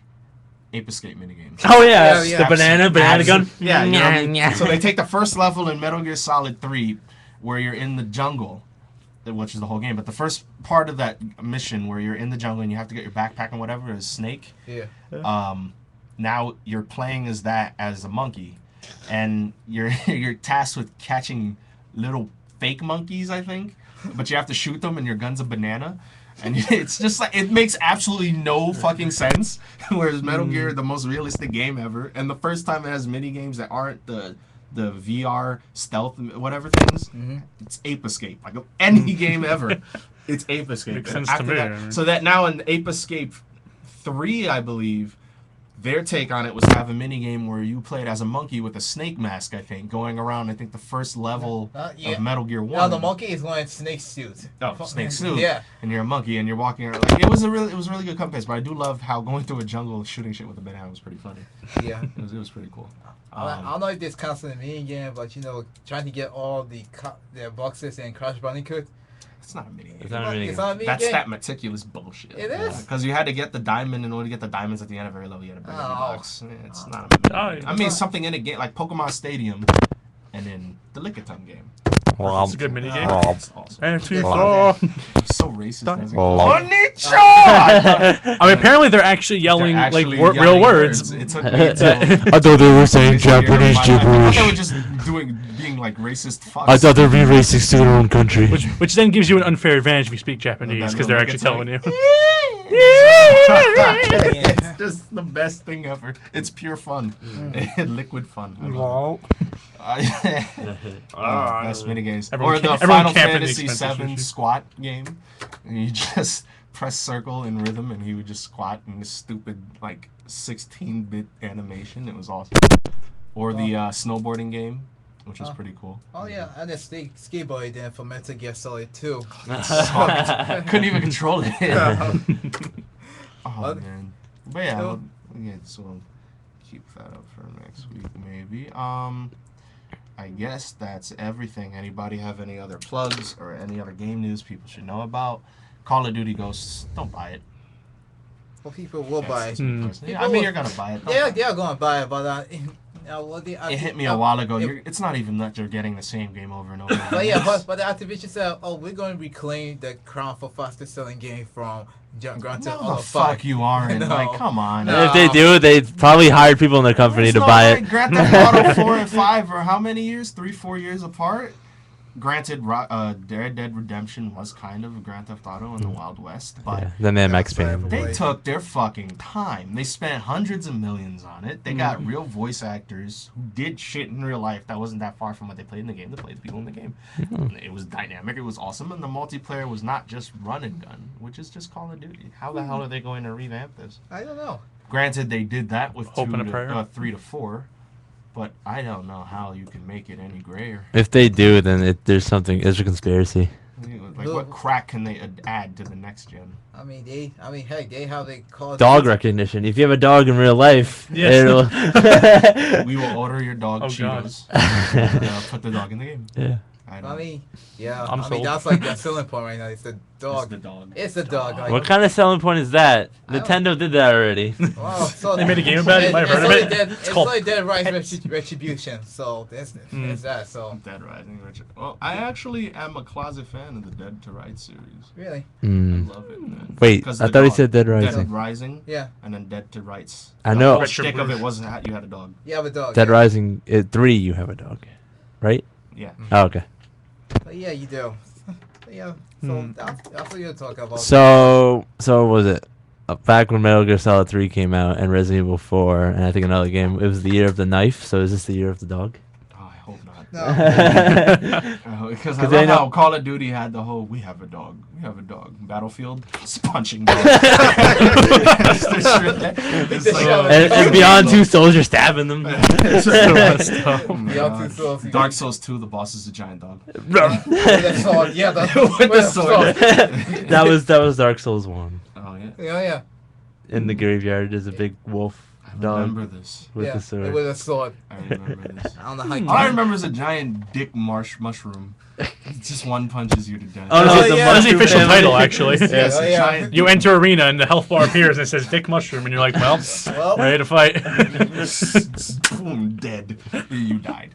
Ape Escape minigame. Oh yeah, Yeah, the banana gun. Yeah, you know, Yeah. so they take the first level in Metal Gear Solid 3 where you're in the jungle, which is the whole game, but the first part of that mission where you're in the jungle and you have to get your backpack and whatever is Snake. Yeah. Now you're playing as that as a monkey, and you're tasked with catching little fake monkeys, I think, but you have to shoot them and your gun's a banana. And it's just like, it makes absolutely no fucking sense. Whereas Metal Gear, the most realistic game ever, and the first time it has mini games that aren't the VR stealth whatever things, it's Ape Escape. Like any game ever, it's Ape Escape. Makes And sense to after me. that- so that now in Ape Escape 3, I believe, their take on it was to have a mini game where you played as a monkey with a snake mask, I think, going around, I think, the first level Yeah. of Metal Gear 1. Now the monkey is wearing snake suit. Oh, snake suit. Yeah. And you're a monkey and you're walking around. Like, it was a really good compass, but I do love how going through a jungle shooting shit with a banana was pretty funny. Yeah. It was pretty cool. I don't know if this counts in the mini game, but you know, trying to get all the boxes in Crash Bandicoot. It's not a mini game. It's not a mini It's game. not a mini That's game. that meticulous bullshit. It is? Because you had to get the diamond in order to get the diamonds at the end of every level. You had to bring in the Oh. box. Yeah, it's not a mini game. Oh, I mean, something in a game like Pokemon Stadium and then the Lickitung game. It's a good mini game. It's awesome. And two, Yeah. four. So racist. I was like, Lol. Konnichiwa! I mean, apparently they're actually yelling They're actually like real yelling words. It took me until I thought they were saying Japanese I thought gibberish. they were just being like racist fucks. I thought they'd be racist to their own country. Which then gives you an unfair advantage if you speak Japanese because they're actually telling you. It's just the best thing ever. It's pure fun. Liquid fun. I love it. Best minigames. Everyone Or the camp- everyone Final camp at the Fantasy expense of VII sushi. squat game. And you just press circle in rhythm and he would just squat in this stupid like 16-bit animation. It was awesome. Or the snowboarding game, which was pretty cool. Oh yeah, and the skateboard then for Metal Gear Solid 2. Sucked. Couldn't even control it. Oh What? man. But yeah, So- so we'll keep that up for next week maybe. I guess that's everything. Anybody have any other plugs or any other game news people should know about? Call of Duty Ghosts, don't buy it. Well, people will buy it. That's me personally. I mean, you're gonna buy it. Don't buy it. They're going to buy it, but It hit me a while ago. It's not even that you're getting the same game over and over. Again. But yeah, but the Activision said, "Oh, we're going to reclaim the crown for fastest selling game from Grand Theft No, Auto the fuck 5." you aren't. No. Like, come on. No. If they do, they probably hired people in their company It's to not buy like it. Grand Theft Auto 4 and 5 are how many years? 3-4 years apart? Granted, Red Dead Redemption was kind of a Grand Theft Auto in the Wild West, but Yeah, the Mad Max That's fan. fair. they took their fucking time. They spent hundreds of millions on it. They got real voice actors who did shit in real life that wasn't that far from what they played in the game. They played the people in the game. It was dynamic. It was awesome. And the multiplayer was not just run and gun, which is just Call of Duty. How the hell are they going to revamp this? I don't know. Granted, they did that with Hope and a prayer. 3 to 4. But I don't know how you can make it any grayer. If they do, then there's something. There's a conspiracy. Like, what crack can they add to the next gen? I mean, hey, they have they call Dog recognition. If you have a dog in real life, Yes. it'll. We will order your dog Oh, God. Cheetos. And, put the dog in the game. Yeah. I mean, yeah. I'm I mean, sold. that's like the selling point right now. It's the It's dog. the dog. It's the dog. Like, What kind of selling point is that? I don't- Nintendo did that already. wow, so They made a game about it? You might have heard of it. It's It's called like Dead Rise Retribution. So that's that. So Dead Rising. Well, I actually am a closet fan of the Dead to Rights series. really, Mm. I love it, man. Wait, 'Cause I the thought he dog. said Dead Dead Rising. Rising, yeah, and then Dead to Rights. I The know. whole shtick of it was you had a dog. you have a dog. Dead yeah. Rising 3. You have a dog, right? Yeah. Oh, okay. But yeah, you do. But yeah, so that's what you're talking about. So what was it? Back when Metal Gear Solid 3 came out and Resident Evil 4 and I think another game, it was the year of the knife. So is this the year of the dog? Oh, I hope not. No. Because I 'Cause they love how know- Call of Duty had the whole "we have a dog, we have a dog." Battlefield, it's punching dog. It's like, and Beyond 2 soldiers stabbing them. It's So just- messed up. Oh my Beyond God. Two Souls, you Dark got- Souls 2, the boss is a giant dog. With the sword, yeah, With the sword. that was Dark Souls 1. Oh yeah. Yeah. In the graveyard, there's a big wolf I dog remember this. with yeah, a sword. with a sword. I remember this. I don't know how you All I remember is a giant dick mushroom. Just one punches you to death. Oh, no, Oh, it's a yeah. That's the mushroom official family. title, actually. Yes, Oh, a yeah. giant You enter arena and the health bar appears and it says Dick Mushroom and you're like, well, Well, ready to fight. boom, dead. You died.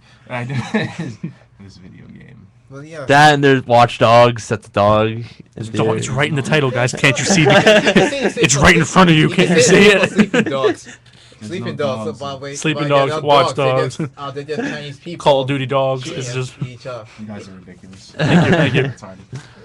This video game. well, yeah. That and there's Watch Dogs. That's a dog. It's right in the title, guys. Can't you see? It's It's right in front of you. Can't you see it? Sleeping dogs. There's Sleeping no dogs. dogs. So, by the way, Sleeping but yeah, dogs, they're Watch They're Dogs. just, they're just Chinese people. Call of Duty dogs. shooting It's at just each other. You guys are ridiculous. thank you, thank you. Retarded.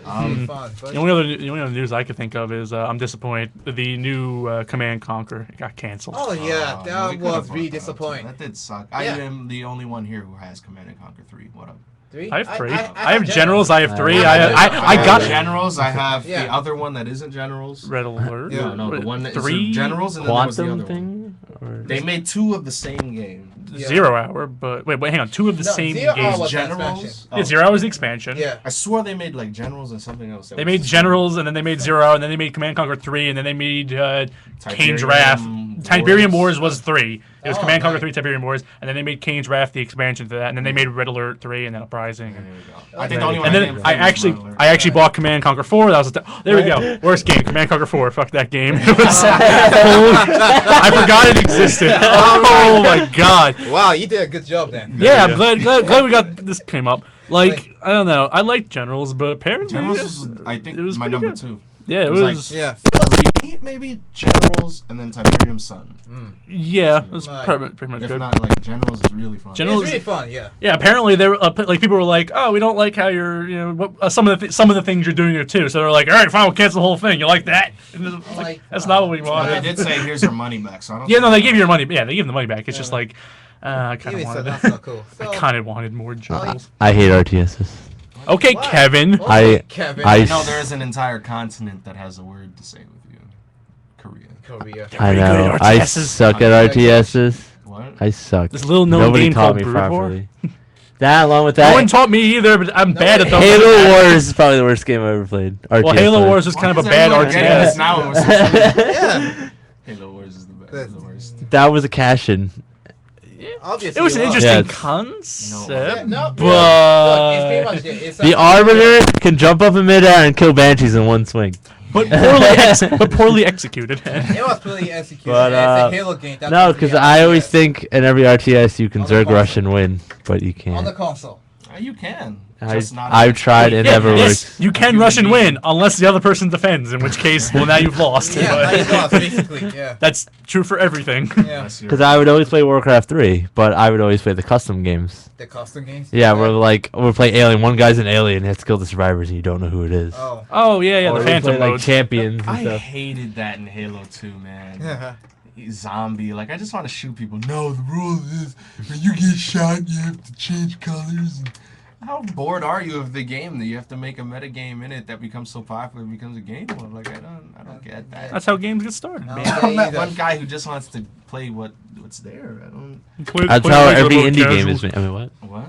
Really fun. But The only other news I could think of is I'm disappointed. The new Command Conquer got canceled. oh yeah, We that could've was brought really that up, too. disappointing. That did suck. Yeah. I am the only one here who has Command and Conquer 3. What up? Three? I have three. I I have generals. I have three. I I have got generals. I have Yeah. the other one that isn't generals. Red Alert. Yeah. No, the one that is Three? generals and then there was the Quantum other one. thing? Or They made 2 of the same game. Yeah. 0 Hour, but wait, hang on. 2 of the No, same 0 Hour games. was- Generals. expansion. Oh. Yeah, 0 Hour was the expansion. Yeah. I swore they made like generals and something else. They made Generals, and then they made 0 Hour, and then they made Command Conquer 3, and then they made Kane Tiberium Giraffe. Wars. Tiberium Wars was 3. It was Oh, Command Conquer nice. 3, Tiberium Wars, and then they made Kane Giraffe the expansion to that, and then they made Red Alert 3, and then Uprising. There And, we go. I think the only one and I then didn't I play was actually Red Alert. I actually bought Command Conquer 4. That was there we go. Worst game, Command Conquer 4. Fuck that game. It was I forgot it existed. Oh my god. Wow, you did a good job then. Yeah, I'm glad we got this came up. Like, I don't know. I like Generals, but apparently Generals was, I think, it was my pretty number good. 2. Yeah, it It was like- was. Yeah. 3, maybe Generals and then Tiberium Sun. Yeah, it was Right. pretty much If good. not, like Generals is really fun. Generals- It's really fun, yeah. Yeah, apparently they were like people were like, "Oh, we don't like how you're, some of the things you're doing here too." So they're like, "All right, fine, we'll cancel the whole thing. You like that?" And it's like, that's not what we But wanted. they did say, "Here's your money back." So I don't. Yeah, no, they think- give you your money. Yeah, they give them the money back. It's just like, I kind Even of so, wanted. that's not cool. I So, kind of wanted more Generals. I hate RTSs. Okay, What? Kevin. Okay, Kevin. I- No, there is an entire continent that has a word to say with you. Korea. Korea. I Very know. good I RTSs. suck at RTSs. What? I suck. This little known Nobody game taught called me Brood War. properly. That along with No that, one taught me either, but I'm bad at those. Halo Wars is probably the worst game I ever played. RTS Well, Halo wise. Wars was kind of a Why bad is everyone getting this RTS. now and we're supposed to- Yeah. Halo Wars is the best. Is the worst. That was a cash-in. Obviously. It was an it interesting Yeah. concept, Yeah, no, but look, it's pretty much it. It's The Arbiter can jump up in midair and kill Banshees in one swing. but poorly executed. It was really executed. But, It's a Halo game. That's No, what because we I always RTS. think in every RTS you can On the Zerg console. rush and win, but you On can't. the console. You can. I, Just not I've tried, it never Yes, works. you can rush and win unless the other person defends, in which case, well, now you've lost. Yeah, But now you lost, basically. Yeah. that's true for everything. Yeah. Because I would always play Warcraft 3, but I would always play the custom games. The custom games. Yeah, where like we'll play Alien. One guy's an alien, he has to kill the survivors, and you don't know who it is. Oh. Oh yeah, Or the we Phantom play, like mode. champions and I stuff. hated that in Halo 2, man. Yeah. Zombie, like I just want to shoot people. No, the rule is when you get shot, you have to change colors. How bored are you of the game that you have to make a meta game in it that becomes so popular it becomes a game mode? Like I don't get that. That's how games get started, No. man. I met either. one guy who just wants to play what's there. I don't. That's how every indie game is. I mean, what? What?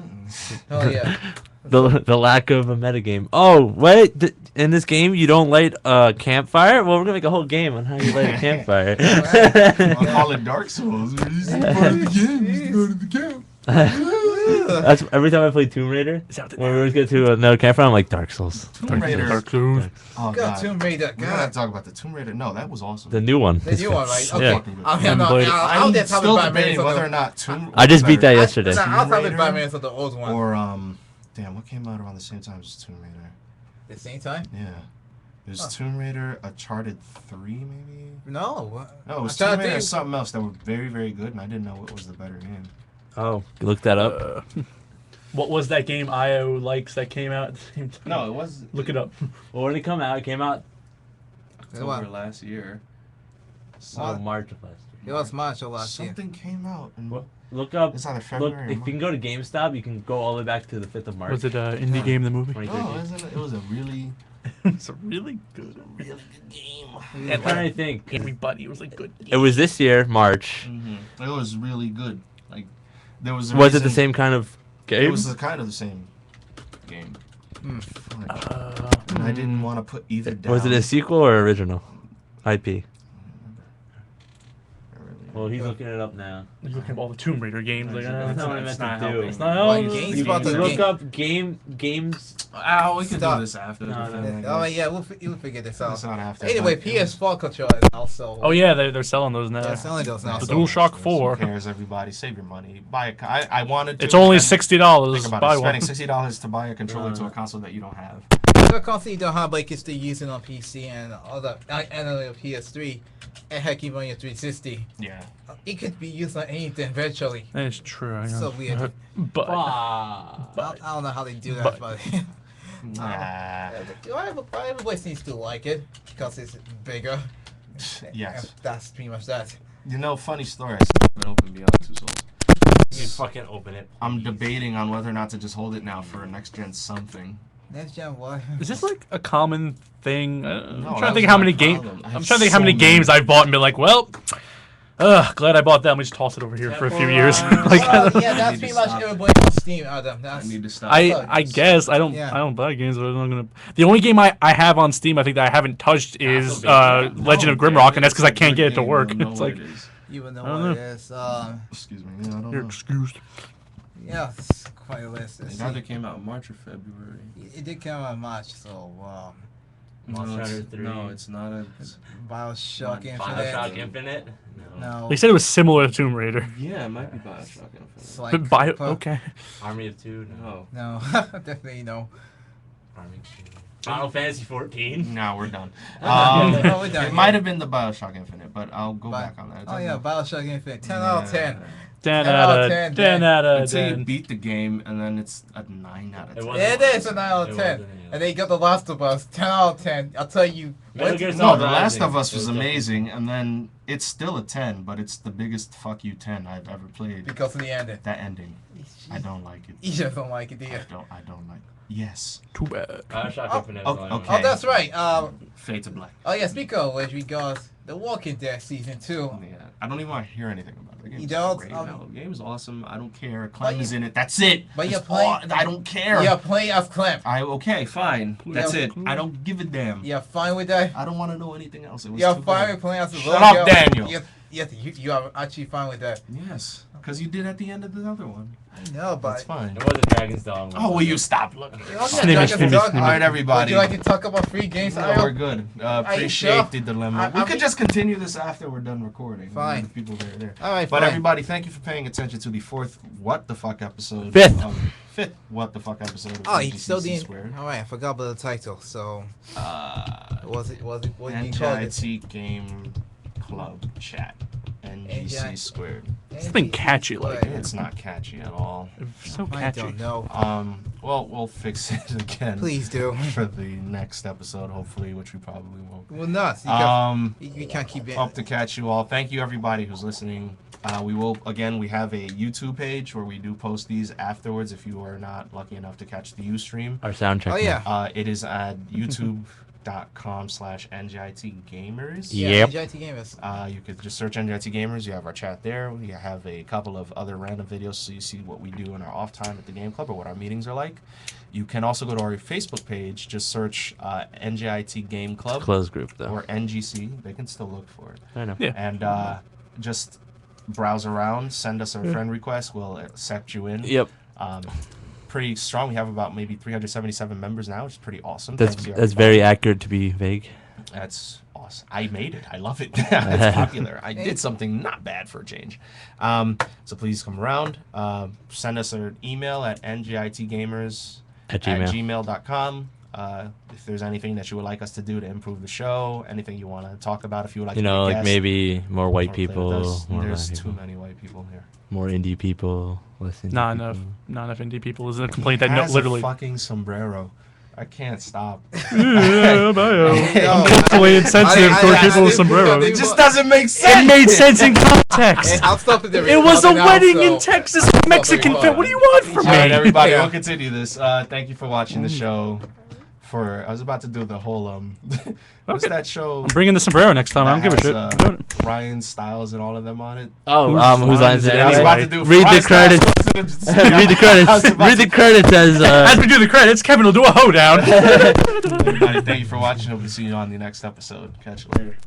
Oh yeah. The lack of a metagame. Oh, wait! In this game, you don't light a campfire? Well, we're gonna make a whole game on how you light a campfire. I'll call it Dark Souls. It's part of the game. It's part of the game. That's every time I play Tomb Raider. Is that When we always get to another campfire, I'm like Dark Souls. Tomb Raider. Dark Souls. Oh God, god. Tomb Raider. We gotta God. talk about the Tomb Raider. No, that was awesome. The new one. The new one, right? Okay. Yeah. I'm Haven't not. played it. I'll I'm just have still it by minutes debating of whether the. or not Tomb. I just beat that better. yesterday. Nah, I'll have it by Raider minutes of the old one. Or damn, what came out around the same time as Tomb Raider? At the same time? Yeah. There's Huh. Tomb Raider, Uncharted 3 maybe? No. No, it was Uncharted Tomb Raider 3. and something else that were very, very good, and I didn't know what was the better game. Oh, you looked that up. What was that game IO likes that came out at the same time? No, it was Look it up. Well, when did it come out? It came out October last year. March of last It was March of last year. Something came out. And What? Look up. It's either Look, February or if you can go to GameStop, you can go all the way back to the 5th of March. Was it indie game the movie? 2013. No, isn't it? It was a really, It's a really good. really good game. I'm trying to think. Everybody was like good. It was this year, March. It was really good. Like, there was. A Was it the reason- same kind of It game? was kind of the same game. Hmm. And I didn't want to put either down. Was it a sequel or original IP? I really- Well, he's looking it up now. You're looking at all the Tomb Raider games. Like, That's not what I meant to do. It's not. Well, Oh, games You about can the look game. up games. Ow, we can Stop. do this after. No, no, the Oh yeah, we'll figure this out. It's not after. Anyway, but- PS4 controllers also. Oh yeah, they're selling those now. Yeah, selling those now. The so- DualShock Who 4. cares, everybody? Save your money. Buy a. I wanted to. It's only and $60. Think about Buy it. one. Spending $60 to buy a controller to a console that you don't have. The console you don't have, like you're still using on PC and other and on your PS3, and heck, even on your 360, Yeah. it could be used on anything virtually. That's true. I know. So weird. But I don't know how they do that, But- but Nah. every place needs to like it because it's bigger. Yes. And that's pretty much that. You know, funny story. I still haven't opened Beyond Two Souls. You fucking open it. I'm debating on whether or not to just hold it now for a next gen something. Next gen what? is this like a common thing? No, I'm that trying to think was how my many games. problem. I I'm have trying to think how so many many. games I've bought and been like, well, glad I bought that. Let me just toss it over here for a few years. like, Well, yeah, I that's need pretty to much stop. everybody on Steam, Adam. I That's need to stop. I guess I don't buy games, but I'm not gonna. The only game I have on Steam I think that I haven't touched is Legend of Grimrock, and that's because I can't get it to work. It's like even though I don't what know. it is. Excuse me. Yeah, I don't you're know. excused. Yeah, it's quite a list. Let's It see. either came out in March or February. It did come out in March, so Monster Hunter 3. No, it's not a. Bioshock Infinite. Bioshock Infinite? No. They said it was similar to Tomb Raider. Yeah, it might be Bioshock Infinite. It's like But Bio, Cooper. okay. Army of Two? No. No. No, definitely no. Army of Two. Final Fantasy 14? No, we're done. Oh, we're done, It yeah. might have been the Bioshock Infinite, but I'll go Bi- back on that. It Oh yeah, doesn't- Bioshock Infinite. 10 out of 10. 10 10 out out of of 10, 10 out of Until you 10. beat the game, and then it's a 9 out of It 10. wasn't. It is a 9 out It of 10. wasn't, yeah. And then you got The Last of Us. 10 out of 10. I'll tell you. Metal what- Gear No, Solid The Last Rising. of Us It was definitely- amazing, and then it's still a 10, but it's the biggest fuck you 10 I've ever played. Because of the ending. That ending, I don't like it. You just don't like it, do you? I don't like. Yes. Too bad. Bioshock Oh, Infinite. oh, is the only one. okay. Oh, that's right. Fade to Black. Oh yeah, speaking of which, we got The Walking Dead Season 2. Yeah, I don't even want to hear anything about it. The game's You don't? great. Um, No, the game is awesome. I don't care. but Clem is you- in it. That's it. but you're That's all- playing- I don't care. You're playing as Clem. Okay, fine. That's Yeah. it. I don't give a damn. You're fine with that? I don't want to know anything else. It was You're too fine good. with playing as a Shut little up, girl? Daniel. Yes, you are actually fine with that. Yes, because you did at the end of the other one. I know, That's but. fine. It was a Dragon's Dog. Oh, will you stop looking? Snimmy, snimmy, All snimmy. right, everybody. Would you like to talk about free games? No, Io? we're good. Appreciate sure? the dilemma. I We could mean- just continue this after we're done recording. Fine. The people that are there. All right, But fine. everybody, thank you for paying attention to the fourth What the Fuck episode. Fifth. Fifth What the Fuck episode of Oh, he NGC still didn't. Squared. All right, I forgot about the title. So, what do you call it? NGC Game Club Chat. NGC NGI. Squared. Something catchy like Squared. It's not catchy at all. So I catchy. don't know. Well, we'll fix it again. Please do. For the next episode, hopefully, which we probably won't. Well, not. You can't keep it. Hope to catch you all. Thank you, everybody who's listening. We have a YouTube page where we do post these afterwards if you are not lucky enough to catch the Ustream. Our soundtrack. Oh yeah. It is at youtube.com/NGIT Gamers. Yep. NGIT Gamers. You could just search NGIT Gamers. You have our chat there. We have a couple of other random videos so you see what we do in our off time at the game club or what our meetings are like. You can also go to our Facebook page. Just search NGIT Game Club Closed group though. or NGC. They can still look for it. I know. Yeah. And just browse around, send us a friend request. We'll accept you in. Yep. Pretty strong. We have about maybe 377 members now, which is pretty awesome. That's Thanks to that's everybody. very accurate to be vague. That's awesome. I made it. I love it. It's popular. I did something not bad for a change. So please come around. Send us an email at ngitgamers At Gmail. gmail.com. If there's anything that you would like us to do to improve the show, anything you want to talk about, if you would like You to be know, a like guest, maybe more white or play with people, us. more There's black too people, many white people here. more indie people, less indie Not people. enough indie people is a complaint that Has literally. a fucking sombrero. I can't stop. Yeah, bio. Yo, I'm culturally insensitive I- toward I- people with I- sombreros. It just doesn't make sense. It made sense in context. Hey, I'll stop it there. It was a Nothing else, wedding in so- Texas, I'll stop Mexican it. fit. What do you want from All right, me? everybody, Yeah. we'll continue this. Thank you for watching the show. I was about to do the whole what's Okay. that show? I'm bringing the sombrero next time. I don't give a shit. that I'm doing has, it. Ryan Stiles and all of them on it. Oh, Whose whose lines lines is it it I was anyway? about to do Read Ryan the credits. Stiles. Read the credits. Read the credits as As we do the credits, Kevin will do a hoedown. Everybody, thank you for watching. Hope to see you on the next episode. Catch you later.